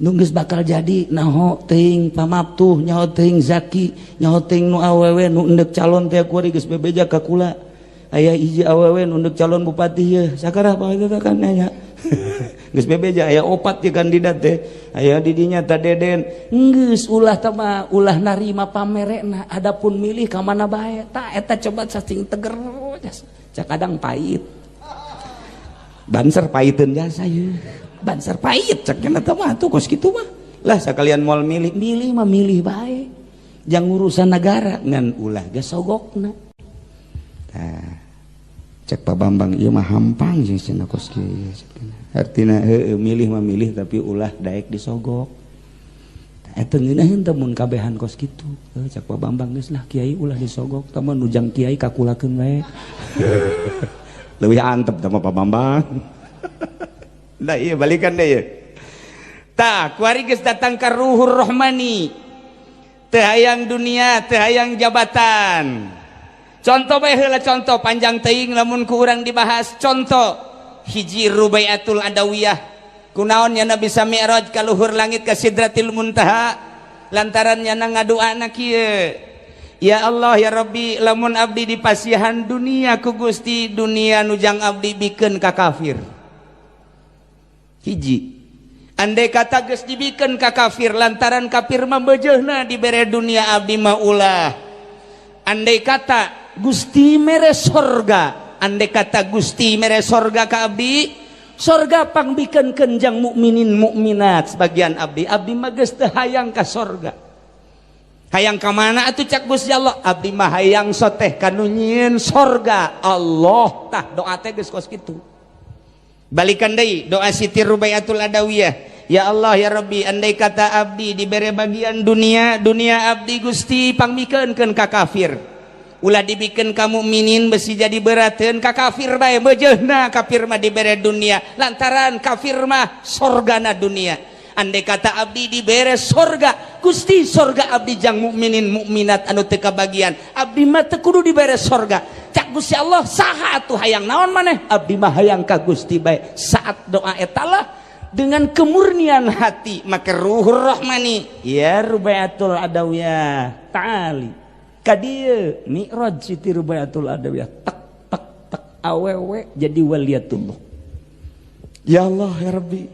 nu geus bakal jadi naho teuing pamaptuh nyaho teuing zaki nyaho teuing nu awewe nu endek calon teh kuari geus bebeja ka kula aya hiji awewe nu endek calon bupati ye sakaraha bae eta kan aya geus bebeja aya 4 ti kandidat teh aya di dinya ta Deden geus ulah teh mah ulah narima pamerena adapun milih ka mana bae tah eta coba cacing teger cak kadang pahit banser pahiteun jasa ye banser pahit cak cenah teh mah tuh kos kitu mah lah sakalian moal milih mah milih bae jang urusan negara ngan ulah ge sogokna tah cek Pak Bambang ieu mah hampang jeung cenah kos kieu artina milih mah milih tapi ulah daek disogok eta ngeunaheun teh mun kabehan kos kitu cek Pak Bambang geus lah kiai ulah disogok tah mah nujang kiai kakulakeun wae leuwih antep tah Pak Bambang nah iya balikan deh ya tah kuari geus datang ka ruhur rohmani teu hayang dunia teu hayang jabatan. Contoh bae heula contoh panjang teuing lamun ku urang dibahas contoh hiji Rubaiatul Adawiyah kunaon nya bisa mi'raj ka luhur langit ka Sidratil Muntaha lantaran nya ngadoana kieu ya Allah ya Rabbi lamun abdi dipasihan dunia ku Gusti dunia nujang abdi bikeun ka kafir hiji andai kata geus dibikeun ka kafir lantaran kafir mah beujeuhna dibere dunia abdi mah ulah andai kata Gusti mere sorga andai kata Gusti mere sorga ka abdi Sorga pangbikeun kenjang mukminin mukminat sebagian abdi mah geus teu hayang ka sorga. Hayang ka mana atuh cak Gusti Allah? Abdi mah hayang soteh kanu nyieun sorga Allah. Tah doa teh geus kos kitu. Balikan deui doa Siti Rubaiatul Adawiyah. Ya Allah ya Rabbi, andai kata abdi dibere bagian dunia abdi Gusti pangbikeunkeun ka kafir. Ulah dibikeun ka mukminin besi jadi berateun ka kafir bae bejeuna kafir mah dibere dunia lantaran kafir mah sorgana dunia. Andai kata abdi dibere sorga Gusti sorga abdi jang mukminin mukminat anu teu kabagian abdi mah teu kudu dibere sorga. Cak Gusti Allah saha atuh hayang naon maneh? Abdi mah hayang ka Gusti bae. Saat doa eta lah dengan kemurnian hati maka ruhur rahmani ya Rubaiatul Adawiyah ta'ali kadieu mi'raj Siti Rubaiatul Adawiyah tak tak tak awewe jadi waliyatullah. Ya Allah ya Rabbi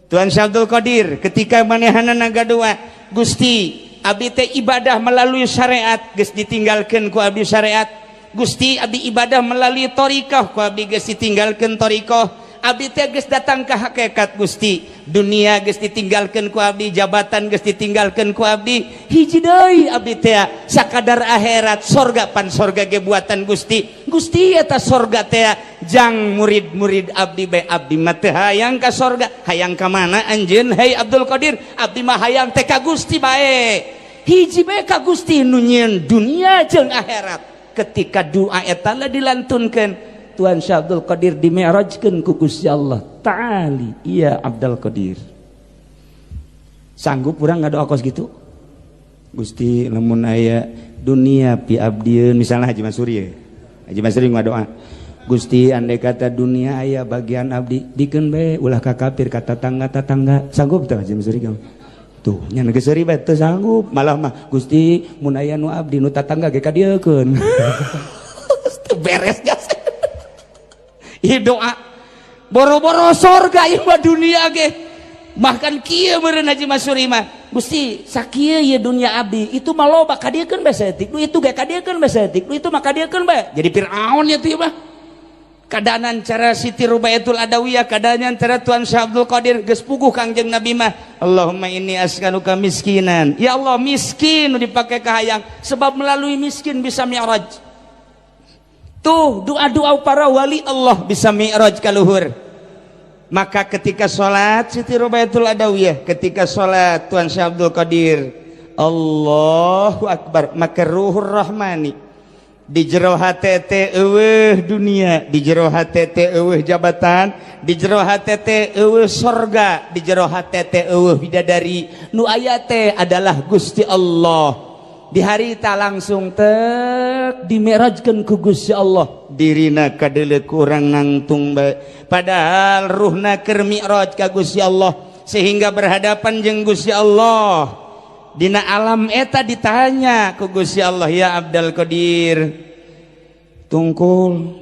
Tuhan Syabdul Qadir ketika manehana ngagadoa Gusti abdi teh ibadah melalui syariat geus ditinggalkeun ku abdi syariat. Gusti abdi ibadah melalui thariqah ku abdi geus ditinggalkeun thariqah. Abdi teh geus datang ke hakikat Gusti. Dunia geus ditinggalkeun ku abdi, jabatan geus ditinggalkeun ku abdi. Hiji deui abdi teh sakadar akhirat, sorga pan sorga ge buatan Gusti. Gusti eta sorga teh jang murid-murid abdi bae abdi mah teu hayang ka sorga. Hayang ka mana anjeun hei Abdul Qadir? Abdi mah hayang teh ka Gusti bae. Hiji bae ka Gusti nu nyieun dunia jeung akhirat. Ketika doa eta lah dilantunkeun Tuhan Syabdul Qadir dimi'rajkeun ku Gusti Allah ta'ali iya Abdul Qadir. Sanggup urang ngadoa kos gitu? Gusti lamun aya dunia pi abdieun misalnya Haji Mansuri ya. Haji Mansuri ngadoa Gusti andai kata dunia aya bagian abdi dikeun bae ulah ka kafir ka tatangga-tatangga. Sanggup teu Haji Mansuri kamu? Tuh nya geus seuri bae teu sanggup. Malah mah Gusti mun aya nu abdi nu tatangga ge kadiekeun. Beres gas. Ieu doa boro-boro sorga ieu mah dunia ge bahkan kieu meureun Haji Mansuri mah Gusti sakieu ieu dunia abdi itu mah loba kadiekeun bae saeutik nu itu ge kadiekeun bae saeutik nu itu mah kadiekeun bae jadi Firaun ya teh mah kadaanan cara Siti Rubaiatul Adawiyah kadaanan cara Tuan Syabdul Qadir geus puguh Kangjeng Nabi mah Allahumma inni as'aluka miskinan ya Allah miskin nu dipake ka hayang sebab melalui miskin bisa mi'raj. Tuh doa-doa para wali Allah bisa mi'raj ka luhur. Maka ketika sholat Siti Rubaiatul Adawiyah ketika sholat Tuan Syabdul Qadir Allahu Akbar maka ruhur rahmani di jero hate teh eueuh dunia di jero hate teh eueuh jabatan di jero hate teh eueuh sorga di jero hate teh eueuh bidadari nu aya teh adalah Gusti Allah. Di hari tak langsung tek dimi'rajkeun ku Gusti Allah dirina kadeuleuk kurang nangtung bae padahal ruhna keur mi'raj ka Gusti Allah sehingga berhadapan jeung Gusti Allah dina alam eta ditanya ku Gusti Allah ya Abdul Qadir tungkul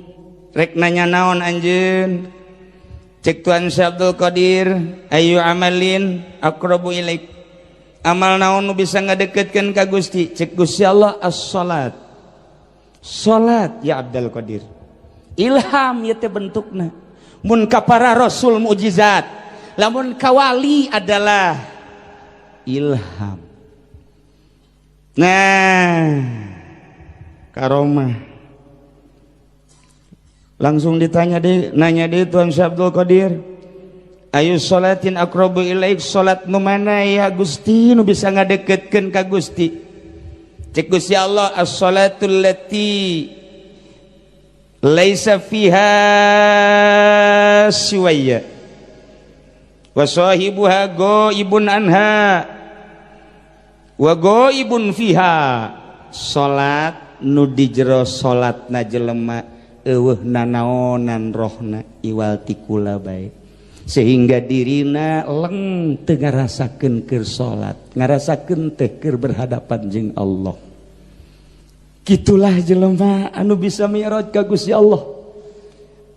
rek nanya naon anjeun cek Tuan Syabdul Qadir ayu amalin aqrabu ilaik amal naon nu bisa ngadeketkeun ka Gusti cek Gusti Allah as-salat salat ya Abdul Qadir ilham ieu teh bentukna mun ka para rasul mukjizat lamun ka wali adalah ilham nah karomah langsung ditanya deh nanya deh Tuan Syabdul Qadir ayu sholatin aqrabu ilaik salat nu mana ya Gusti nu bisa ngadeketkeun ka Gusti cek Gusti Allah as-sholatul lati laisa fiha siwaya wa sahibuha ghaibun anha wa ghaibun fiha salat nu di jero salatna jelema eueuh nanaonan rohna iwal tikula bae sehingga dirina leng teu ngarasakeun keur salat ngarasakeun teh keur berhadapan jeung Allah. Kitulah jelema anu bisa mi'raj ka Gusti Allah.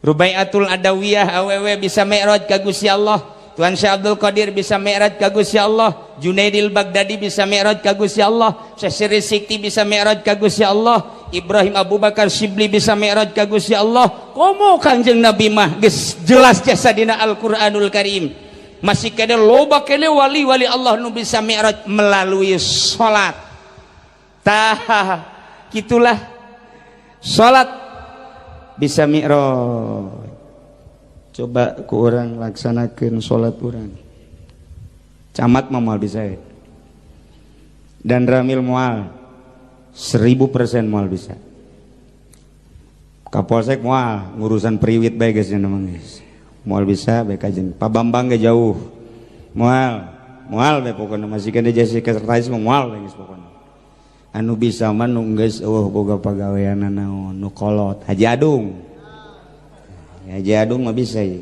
Rubaiatul Adawiyah awewe bisa mi'raj ka Gusti Allah. Tuan Syekh Abdul Qadir bisa mi'raj ka Gusti Allah. Junaidil Baghdadi bisa mi'raj ka Gusti Allah. Syekh Sri Sikti bisa mi'raj ka Gusti Allah. Ibrahim Abu Bakar Shibli bisa mi'raj ka Gusti Allah, komo Kanjeng Nabi mah geus jelas jasa dina Al-Qur'anul Karim. Masih kene loba kene wali-wali Allah nu bisa mi'raj melalui salat. Tah gitulah salat bisa mi'raj. Coba ku urang laksanakeun salat urang. Camat mah moal bisa ya. Dan Ramil moal 1000% moal bisa. Kapolsek moal ngurusan periwit bae geus cenah geus. Moal bisa bae kajen. Pak Bambang ge jauh. Moal bae pokona masih kana jasa sekretaris moal bae geus pokona. Anu bisa mah nu geus boga pagaweanna naon nu kolot Haji Adung. Haji Adung mah bisa ya.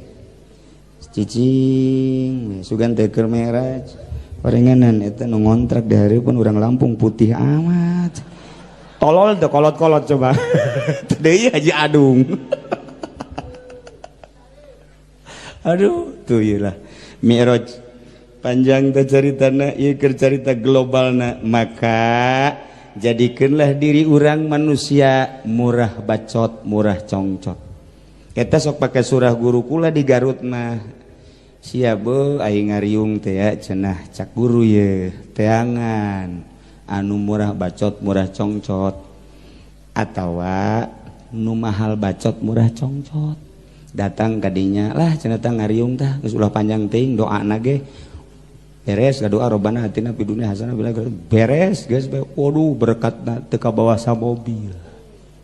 Cicing sugan teu keur mi'raj. Paringanan eta nu ngontrak di hareupeun urang Lampung putih amat. Tolol teu kolot-kolot coba. Deui Haji Adung. Aduh, tuh ieu lah. Mi'raj panjang teh caritana ieu keur carita globalna, maka jadikeunlah diri urang manusia murah bacot, murah congcot. Kita sok pakai surah guru kula di Garut mah. Sia beuh aing ngariung teh ya cenah cak guru ye teangan anu murah bacot murah congcot atawa nu mahal bacot murah congcot datang kadinya lah cenah tah ngariung tah geus ulah panjang teuing doana ge beres doa robana hatina fi dunya hasanah bila beres geus waduh berkatna teu ka bawah samobil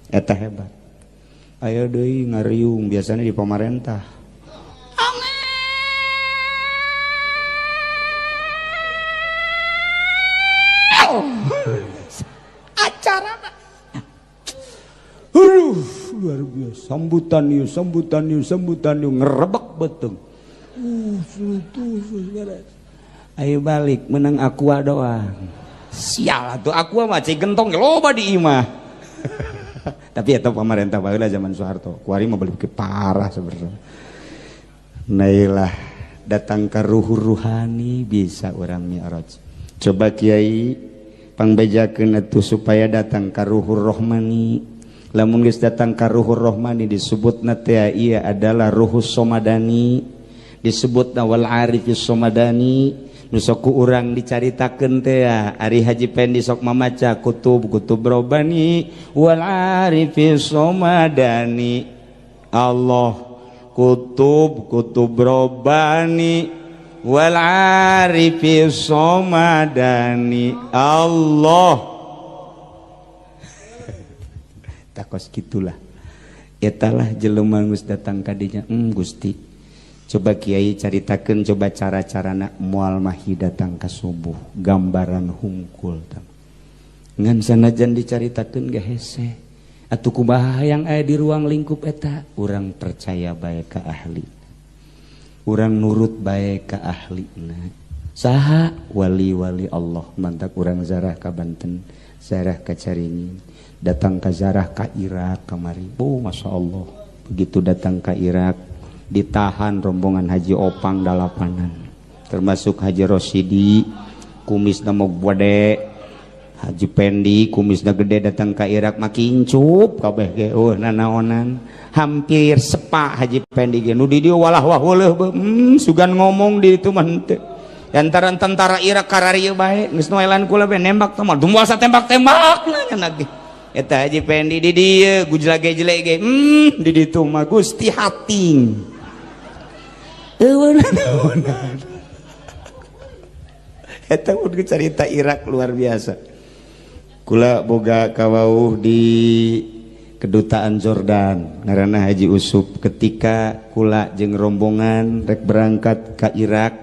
eta hebat. Aya deui ngariung biasana di pamarentah acara luar biasa sambutan yuk ngerebek beteng ayo balik menang aqua doang sial tuh aqua mah cai gentong loba di imah tapi eta pamarentah baheula zaman Soeharto kuari mah balik parah sebenarnya. Nailah datang ke ruhur ruhani bisa orang mi'raj. Coba Kiai pangbejakeun atuh supaya datang ka ruhur rohmani. Lamun geus datang ka ruhur rohmani disebutna teh ieu adalah ruhus somadani, disebutna wal arifis somadani. Nu sok ku urang dicaritakeun teh ari Haji Pendi sok mamaca kutub robani wal arifis somadani. Allah kutub robani wal arifis somadani Allah. Takos gitulah etalah jelema geus datang ka dinya Gusti coba Kiai caritakeun coba cara-carana moal mahi datang ka subuh gambaran hungkul ngan sanajan dicaritakeun ge hese atuh kumaha hayang aya di ruang lingkup eta urang percaya bae ka ahli urang nurut bae ka ahlina saha wali-wali Allah mantak urang zarah ka Banten zarah ka Caringin datang ke zarah ke Irak kemari. Masya Allah begitu datang ke Irak ditahan rombongan Haji Opang dalapanan termasuk Haji Rosidi kumisna mau gede Haji Pendi kumisna gede datang ke Irak makin cup kabeh ge nanaonan hampir sepak Haji Pendi ge nu di dieu walah wahuleeh sugan ngomong di itu mah teu lantaran tentara Irak kararieu bae geus noelan kula be nembak teh mah dumasa tembak-tembak nya ge eta Haji Pendi di dieu gujlage-jelek ge di ditu mah Gusti hating eueunan eta mun cerita Irak luar biasa kula boga kawauh di kedutaan Jordan ngaranna Haji Usup ketika kula jeung rombongan rek berangkat ke Irak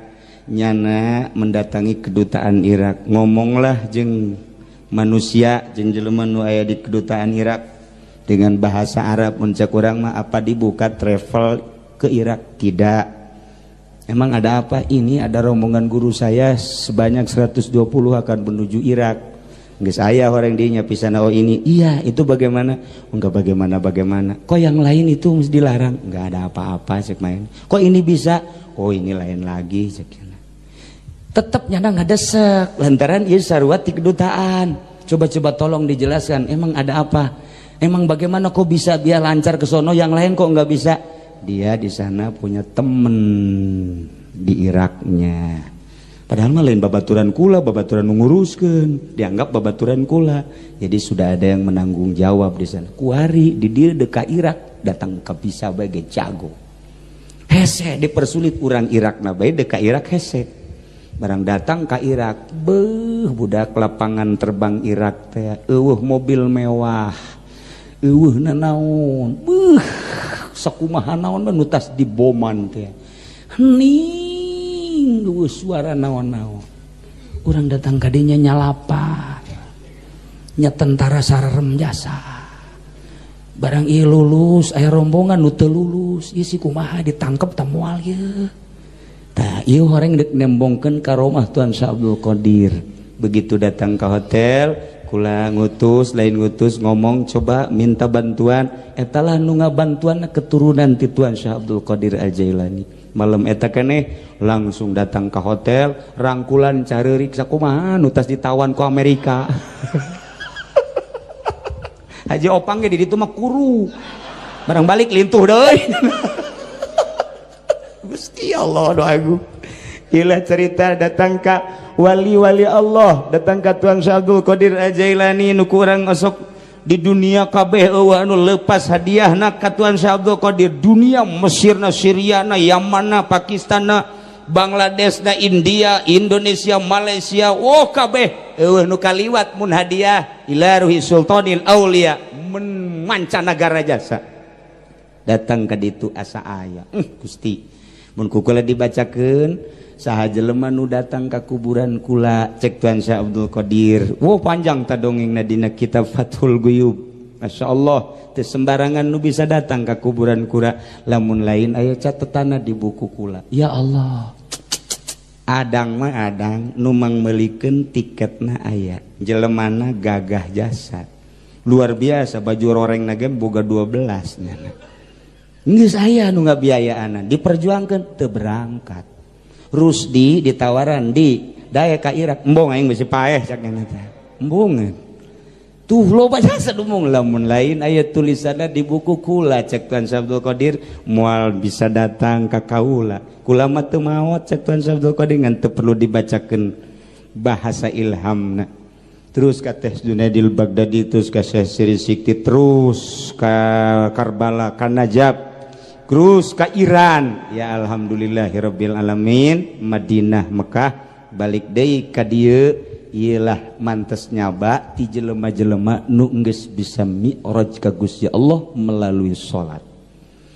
nyana mendatangi kedutaan Irak ngomonglah jeung manusia jeung jelema nu aya di kedutaan Irak dengan bahasa Arab muncak urang mah apa dibuka travel ke Irak tidak emang ada apa ini ada rombongan guru saya sebanyak 120 akan menuju Irak geus aya orang dinya pisana oh ini iya itu bagaimana enggak bagaimana kok yang lain itu mesti dilarang enggak ada apa-apa cek main kok ini bisa oh ini lain lagi cek tetap nyana ngadesek lantaran ieu sarua ti kedutaan coba tolong dijelaskan emang ada apa Emang bagaimana kok bisa biar lancar ke sono, yang lain kok nggak bisa? Dia di sana punya temen di Iraknya. Padahal mah lain babaturan kula, babaturan nguruskeun, dianggap babaturan kula. Jadi sudah ada yang menanggung jawab di sana. Kuari di dia dekat Irak, datang ke bisa bagai jago. Hese dipersulit orang Irak nabai dekat Irak hese. Barang datang ke Irak, budak lapangan terbang Irak teh, mobil mewah, nanaon, sakumaha naon nutas di boman teh, hening, suara naon-naon. Orang datang kadinya nyalapa, nya tentara sararem jasa. Barang ieu lulus, aya rombongan nu teu lulus, ieu si kumaha ditangkep tamual ieu. Tah ieu horeng dek nembongkeun ka rumah Tuan Syah Abdul Qadir. Begitu datang ke hotel, kula ngutus, lain ngutus ngomong coba minta bantuan, eta lah nu ngabantuan keturunan ti Tuan Syah Abdul Qadir Al-Jailani. Malam eta keneh langsung datang ke hotel, rangkulan careurik sakumaha nu tas ditawan ku Amerika. Haji Opang ge di ditu mah kuru. Barang balik lintuh deui. Gusti Allah doaku. Ilah cerita datang ka wali-wali Allah, datang ka Tuan Syah Abdul Qadir Al-Jailani nu kurang osok di dunia kabeh eueuh anu leupas hadiahna ka Tuan Syah Abdul Qadir. Dunia Mesirna, Syriana, Yamanna, Pakistanna, Bangladesna, India, Indonesia, Malaysia, kabeh eueuh nu kaliwat mun hadiah ila ruhi sultanil aulia mancanagara jasa. Datang ka ditu asa aya. Gusti, mun kukula dibacakeun saha jelema nu datang ka kuburan kula cek Tuan Syah Abdul Qadir. Panjang ta dongengna dina kitab Fathul Ghuyub. Masya Allah, teu sembarangan nu bisa datang ka kuburan kula, lamun lain aya catetana di buku kula. Ya Allah, adang mah adang nu mangmeulikeun tiketna aya, jelemana gagah jasa. Luar biasa, baju rorengna ge boga 12 nya. Geus aya nu ngabiayaanan, diperjuangkeun teu berangkat. Rusdi ditawaran di daya ka Irak, embong aing bisi paeh cakna teh. Embong. Tuh loba jasa dumung, lamun lain aya tulisanna di buku kula cek Tuan Syah Abdul Qadir moal bisa datang ka kaula. Kula mah teu maot cek Tuan Syah Abdul Qadir ngan teu perlu dibacakeun bahasa ilhamna. Terus ka Teh Junaidil Baghdadi, terus ka Syekh Siri Sikti, terus ka Karbala, ka Najab, terus ka Iran. Ya alhamdulillahirabbil alamin, Madinah, Mekah, balik deui ka dieu. Iyalah mantes nyaba ti jelema-jelema nu geus bisa mi'raj ka Gusti Allah melalui salat.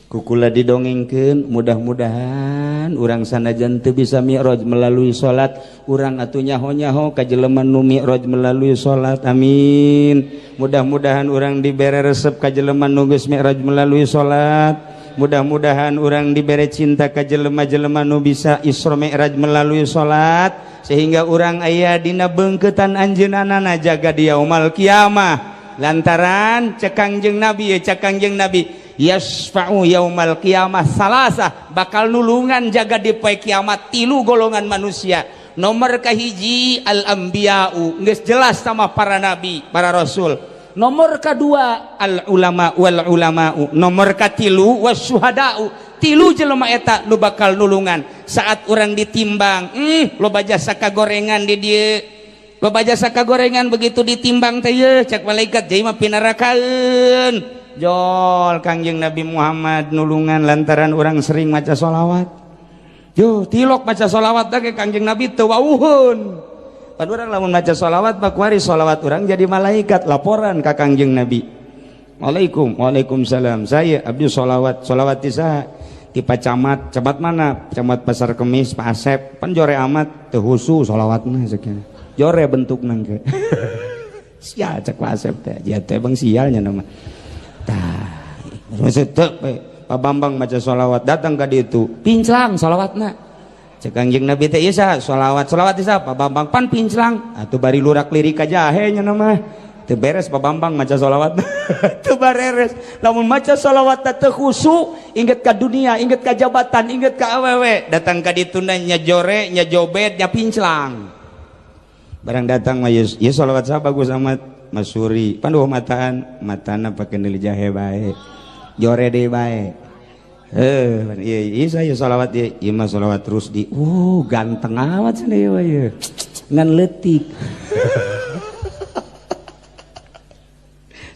Kukula didongengkeun, mudah-mudahan urang sanajan teu bisa mi'raj melalui salat, urang atuh nyaho-nyaho ka jelema nu mi'raj melalui salat. Amin. Mudah-mudahan urang dibere resep ka jelema nu geus mi'raj melalui salat. Mudah-mudahan urang dibere cinta ka jelema-jelema nu bisa Isra Mi'raj melalui salat, sehingga urang aya dina beungkeutan anjeunana jaga di yaumul kiamah. Lantaran cek Kangjeng Nabi, cek Kangjeng Nabi, yasfa'u yaumal qiyamah salasah, bakal nulungan jaga di poe kiamat 3 golongan manusia. Nomor kahiji al anbiya'u, geus jelas sama para nabi, para rasul. Nomor kedua al ulama wal ulama'u, nomor katilu wasyuhada'u, 3 jelema eta nu bakal nulungan saat orang ditimbang. Loba jasa kagorengan di dieu, loba jasa kagorengan begitu ditimbang teh ye cek malaikat jadi mah pinarakaeun. Jol Kangjeng Nabi Muhammad nulungan lantaran orang sering maca sholawat. Yo tilok maca sholawat da ke Kangjeng Nabi teu wauhun. Pan urang lamun maca sholawat pak kuari sholawat orang jadi malaikat laporan ka Kangjeng Nabi. Waalaikumsalam. Saya abdi sholawat ti saha? Ti Pak Camat. Camat mana? Camat Pasar Kemis, Pak Asep. Pan jore amat teu husu sholawatna sakieu. Jore bentukna ge. Sia cek Pak Asep teh. Dia teh bang sialnya nama. Tah, maksud teu Pak Bambang maca sholawat datang ka ditu. Pinclang sholawatna. Cek Kangjeng Nabi teh ieu saha? Sholawat teh saha? Pak Bambang pan pinclang. Atuh bari lurak lirik ka jahe nya nama. Teu beres Pak Bambang maca sholawat. Teu beres. Lamun maca sholawat teu khusyuk, inget ka dunia, inget ka jabatan, inget ka awewe, datang ka ditu nya jore, nya jobet, nya pinclang. Barang datang mah ieu sholawat saha bagus amat. Masuri panduh matana pakai nili jahe bae jore deh bae iya saya sholawat iya mah sholawat terus di ganteng amat sih ya ngan letik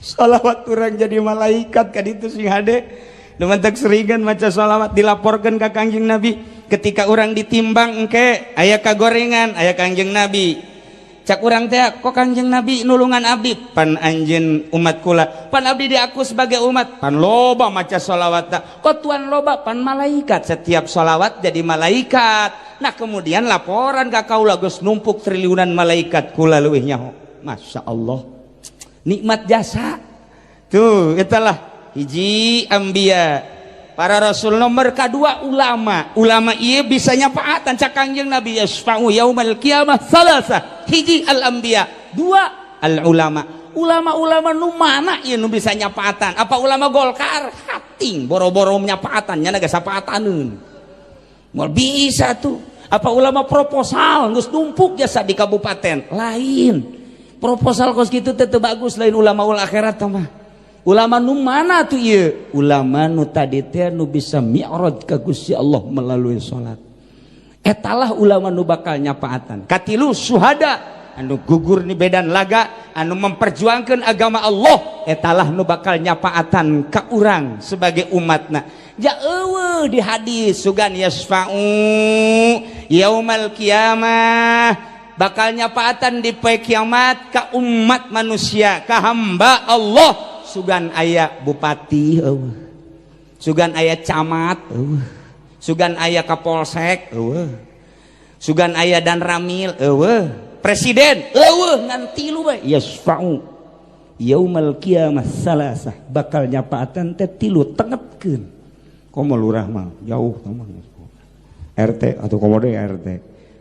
sholawat orang jadi malaikat kan itu sing hade dementek seringan maca sholawat dilaporkan ke Kangjeng Nabi ketika orang ditimbang engke aya kagorengan aya Kangjeng Nabi cak urang teh kok Kangjeng Nabi nulungan abdi pan anjeun umat kula pan abdi diaku sebagai umat pan loba maca sholawat kok tuan loba pan malaikat setiap sholawat jadi malaikat nah kemudian laporan ka kaula geus numpuk triliunan malaikat kula leuwih nyaho masya Allah nikmat jasa tuh itulah hiji ambia para rasul nomor kedua ulama iya bisa nyapaatan cak Kangjeng Nabi yasfa'u yaumal qiyamah salasa hiji al anbiya dua al ulama nu mana ieu nu bisa nyapaatan apa ulama Golkar hating boro-boro nyapaatan nya geus sapaataneun moal bisa tuh apa ulama proposal geus numpuk jasa di kabupaten lain proposal kos kitu teh teu bagus lain ulama ul akhirat mah ulama nu mana tuh ieu ulama nu tadi teh nu bisa mi'raj ka Gusti Allah melalui salat etalah ulama nu bakal nyapaatan katilu syuhada anu gugur ni bedan laga anu memperjuangkan agama Allah etalah nu bakal nyapaatan ka urang sebagai umatna ja eueuh di hadis sugan yasfa'u yaumal qiyamah bakal nyapaatan di poe kiamat ka umat manusia ka hamba Allah sugan aya bupati sugan aya camat sugan aya kapolsek sugan aya dan ramil presiden ngan tilu bae yasfa'u yaumal qiyamah salasah bakal nyapaatan teh tilu tengepkeun komo lurah mah jauh mah RT atau komode RT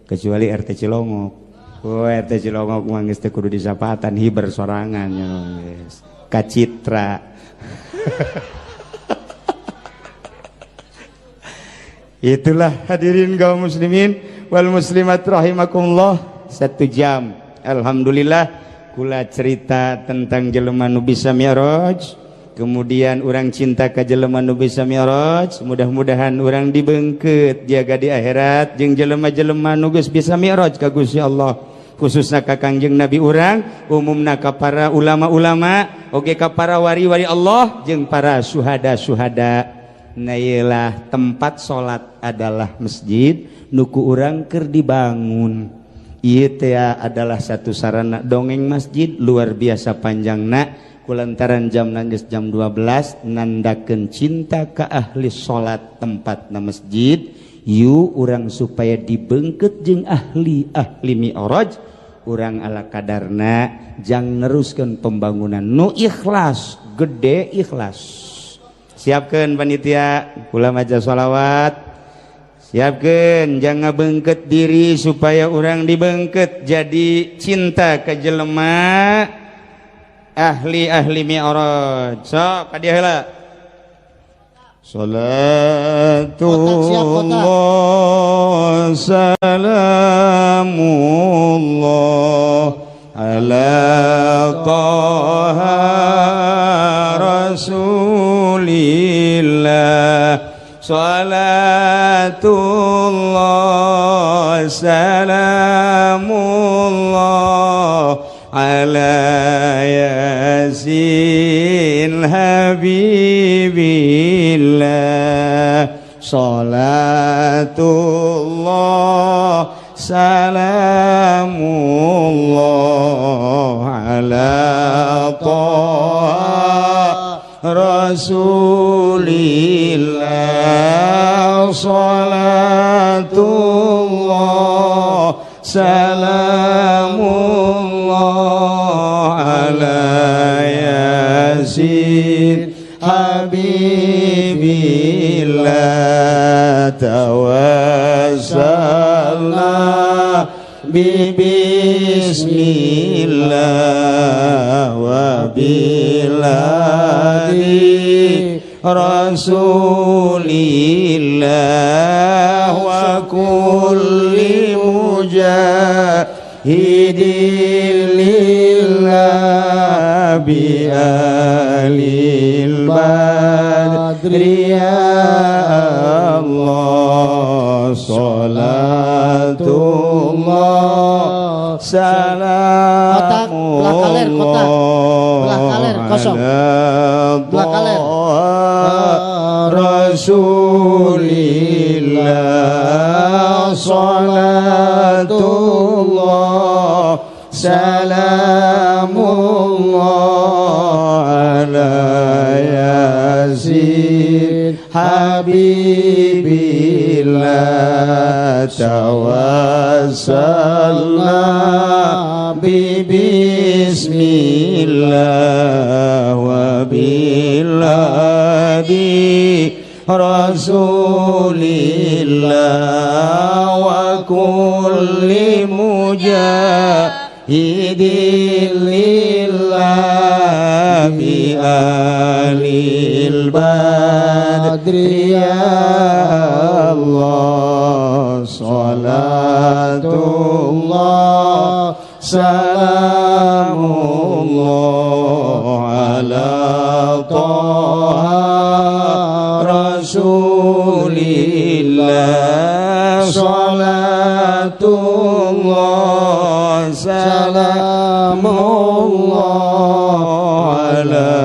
kecuali RT Cilongok RT Cilongok mah geus teh kudu disapaatan hiber sorangan nya geus Kacitra itulah hadirin kaum muslimin wal muslimat rahimakumullah 1 jam alhamdulillah kula cerita tentang jelema nu bisa mi'raj kemudian orang cinta ka jelema nu bisa mi'raj mudah-mudahan orang dibeungkeut jaga di akhirat jeung jelema-jelema nu geus bisa mi'raj ka Gusti Allah khususnya ka Kangjeng Nabi urang umumna ka para ulama-ulama oge ka para wari-wari Allah jeung para syuhada-syuhada nailah tempat salat adalah masjid nuku urang keur dibangun ieu teh adalah satu sarana dongeng masjid luar biasa panjangna kulantaran jamna geus jam 12 nandakeun cinta ka ahli salat tempatna masjid yu urang supaya dibeungkeut jeung ahli mi'raj urang ala kadarna jang neruskeun pembangunan nu ikhlas gede ikhlas siapkeun panitia kula maca sholawat siapkeun jang ngabeungkeut diri supaya urang dibeungkeut jadi cinta ka jelema ahli mi'raj sok ka dieu heula Salatullah salamullah ala taha rasulillah Salatullah salamullah ala yasin habibillah Salatullah salamullah ala taha rasulillah Salatullah salamullah ala yasin habibillah tawassalna bismillah wa biladi rasulillah wa kulli mujahidin lillah bi'alil badri ya Allah salatullah salamullah Rasulillah salatullah salamullah ala yasin habibillah tawassalna bismillah wa biladi rasulillah wa kulli mujahidin lillah bi alil badri ya Allah salatullah salamullah ala taha rasulillah salatullah salamullah ala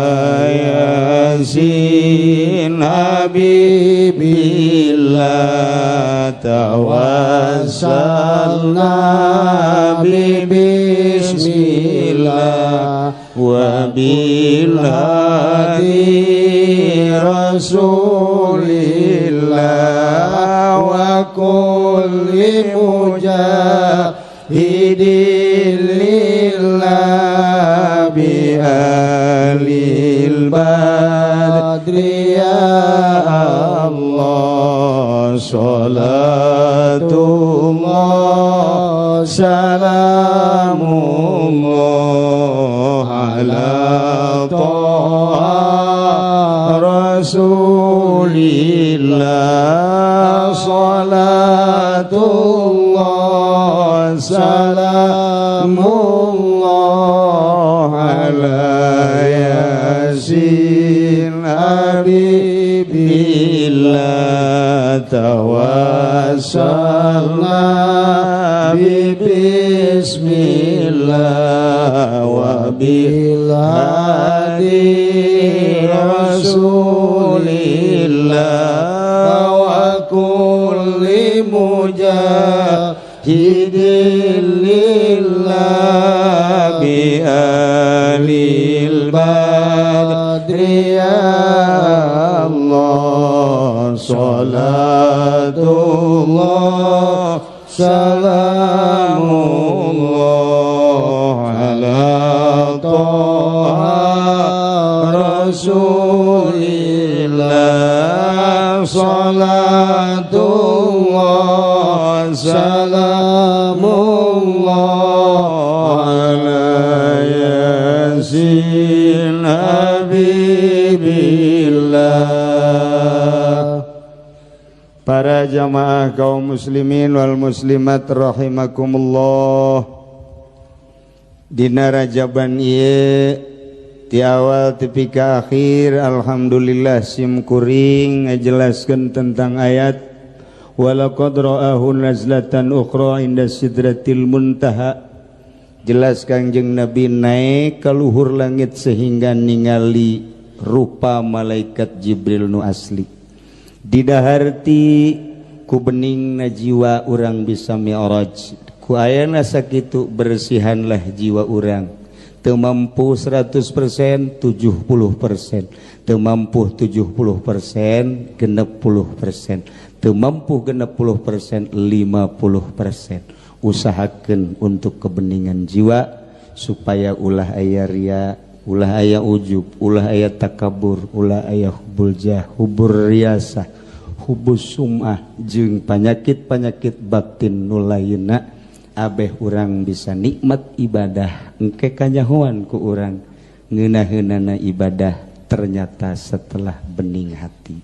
yasin habibillah tawassalna bismillah wa bilhadi rasulillah wa kulli mujahidin lillah bi alil badri ya Allah salatullah salamullah ala taha rasulillah salatullah salamullah ala yasin habibillah tawassalna bismillah wa bilhadi rasulillah wa kulli mujahidin lillah bi alil badri ya Allah salatullah salamullah ala taha rasulillah salatullah salamullah ala yasin habibillah. Para jamaah kaum muslimin wal muslimat rahimakumullah, dina Rajaban ieu ti awal tepi ka akhir alhamdulillah sim kuring ngajelaskeun tentang ayat walaqad ra'ahu nazlatan ukhra inda sidratil muntaha. Jelas Kangjeng Nabi naik ke luhur langit sehingga ningali rupa malaikat Jibril nu asli. Didaharti ku bening na jiwa urang bisa mi'raj, ku ayana sakitu bersihanlah jiwa urang. Teu mampu 100%, 70%, teu mampu 70%, 60%, teu mampu 60%, 50%. Usahakeun untuk kebeningan jiwa supaya ulah aya ria, ulah aya ujub, ulah aya takabur, ulah aya hubul jah, hubur riasah, hubus sum'ah jeung panyakit-panyakit batin nu lainna. Abeh urang bisa nikmat ibadah engke kanyahoan ku urang ngeunaheunana ibadah ternyata setelah bening hati.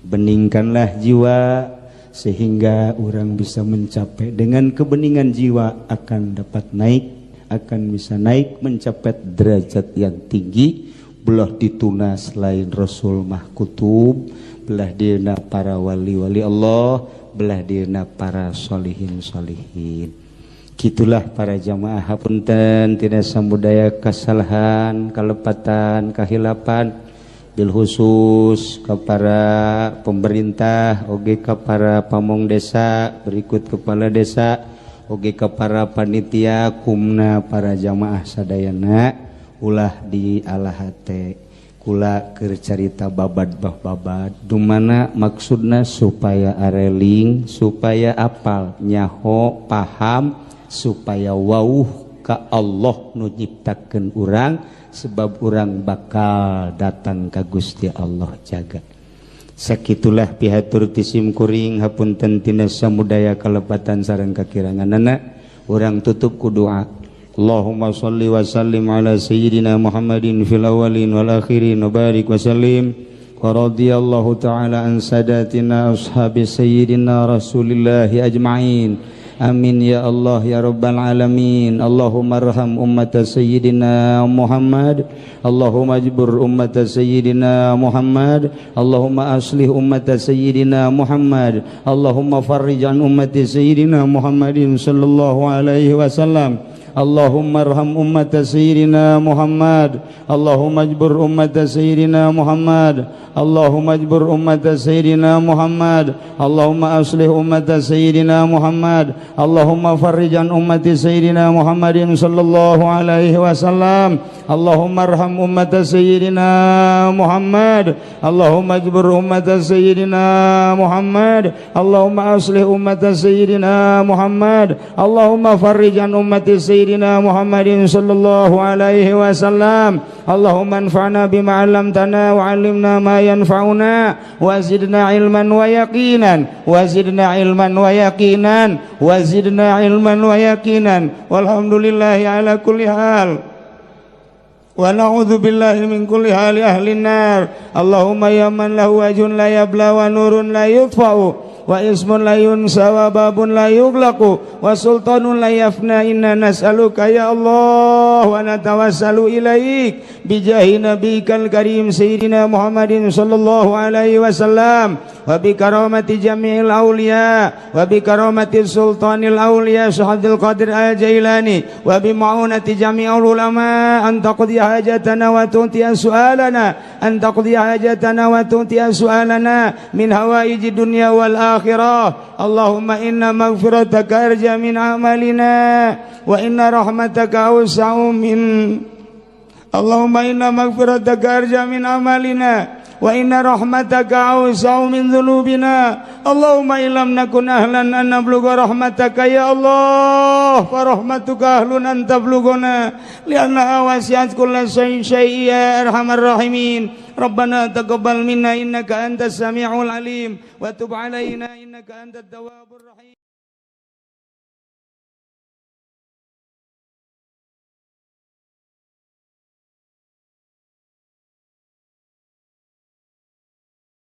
Beningkanlah jiwa sehingga urang bisa mencapai dengan kebeningan jiwa akan dapat naik akan bisa naik mencapai derajat yang tinggi. Belah dituna selain Rasul mah kutub, belah dina para wali-wali Allah, belah dina para solihin. Gitulah para jamaah hapunten tina samudaya kesalahan, kalepatan, kahilapan, bil khusus kepada pemerintah, oge kepada pamong desa, berikut kepala desa, oge kepada panitia, kumna para jamaah sadayana, ulah di alahate, kula keur carita babad dumana maksudna supaya areling, supaya apal, nyaho, paham, supaya wauh ka Allah nu nyiptakeun urang, sebab urang bakal datang ka Gusti Allah jaga. Sakitulah pihatur tisim kuring hapunten tina samudaya kalepatan sareng kakiranganana, urang tutup ku doa. Allahumma shalli wa sallim ala sayyidina Muhammadin fil awwalin wal akhirin wa barik wa sallim wa radhiyallahu ta'ala an sadatina ashabi sayyidina Rasulillahi ajma'in. Amin ya Allah ya Rabbal Alamin. Allahumma arham ummata Sayyidina Muhammad, Allahumma ajbur ummata Sayyidina Muhammad, Allahumma aslih ummata Sayyidina Muhammad, Allahumma farrij an ummati Sayyidina Muhammadin sallallahu alaihi wasallam. Allahumma arham ummata Sayyidina Muhammad, Allahumma ajbur ummata Sayyidina Muhammad, Allahumma ajbur ummata Sayyidina Muhammad, Allahumma aslih ummata Sayyidina Muhammad, Allahumma farrij an ummati Sayyidina Muhammadin sallallahu alaihi wasallam. Allahumma arham ummata Sayyidina Muhammad, Allahumma ajbur ummata Sayyidina Muhammad, Allahumma aslih ummata Sayyidina Muhammad, Allahumma farrij an ummati Sayyidina Muhammadin sallallahu alaihi wasallam. Allahumma anfa'na bima 'allamtana wa 'allimna ma yanfa'una wa zidna ilman wa yaqinan wa zidna ilman wa yaqinan wa zidna ilman wa yaqinan. Walhamdulillahi ala kulli hal wa na'udzu billahi min kulli hali ahli nar. Allahumma ya man lahu wajhun la yabla wa nurun la yutfa'u wa ismun la yunsa wa babun la yughlaqu wa sultanun la yafna. Inna nas'aluka ya Allah wa natawassalu ilaik bijahi nabiyikal karim sayyidina Muhammadin sallallahu alaihi wasallam wa bi karamati jami'il awliya wa bi karamati sultanil awliya Syahadil Qadir al-Jailani wa bi ma'unati jami'ul ulama an taqdi hajatana wa tuntiya su'alana an taqdi hajatana wa tuntiya su'alana min hawaiji dunya wal akhirah. Allahumma inna maghfirataka arja min amalina wa inna rahmataka awsa'u min Allahumma inna maghfirataka arja min amalina wa inna rahmataka awsa'u min dhunubina. Allahumma illam nakun ahlan an nablugha rahmataka ya Allah fa rahmatuka ahlun an tablughuna li'annaha wasi'at kulla shay'in ya arhamar rahimin. Rabbana taqabbal minna innaka antas sami'ul alim wa tub alaina innaka antat tawwabur rahim.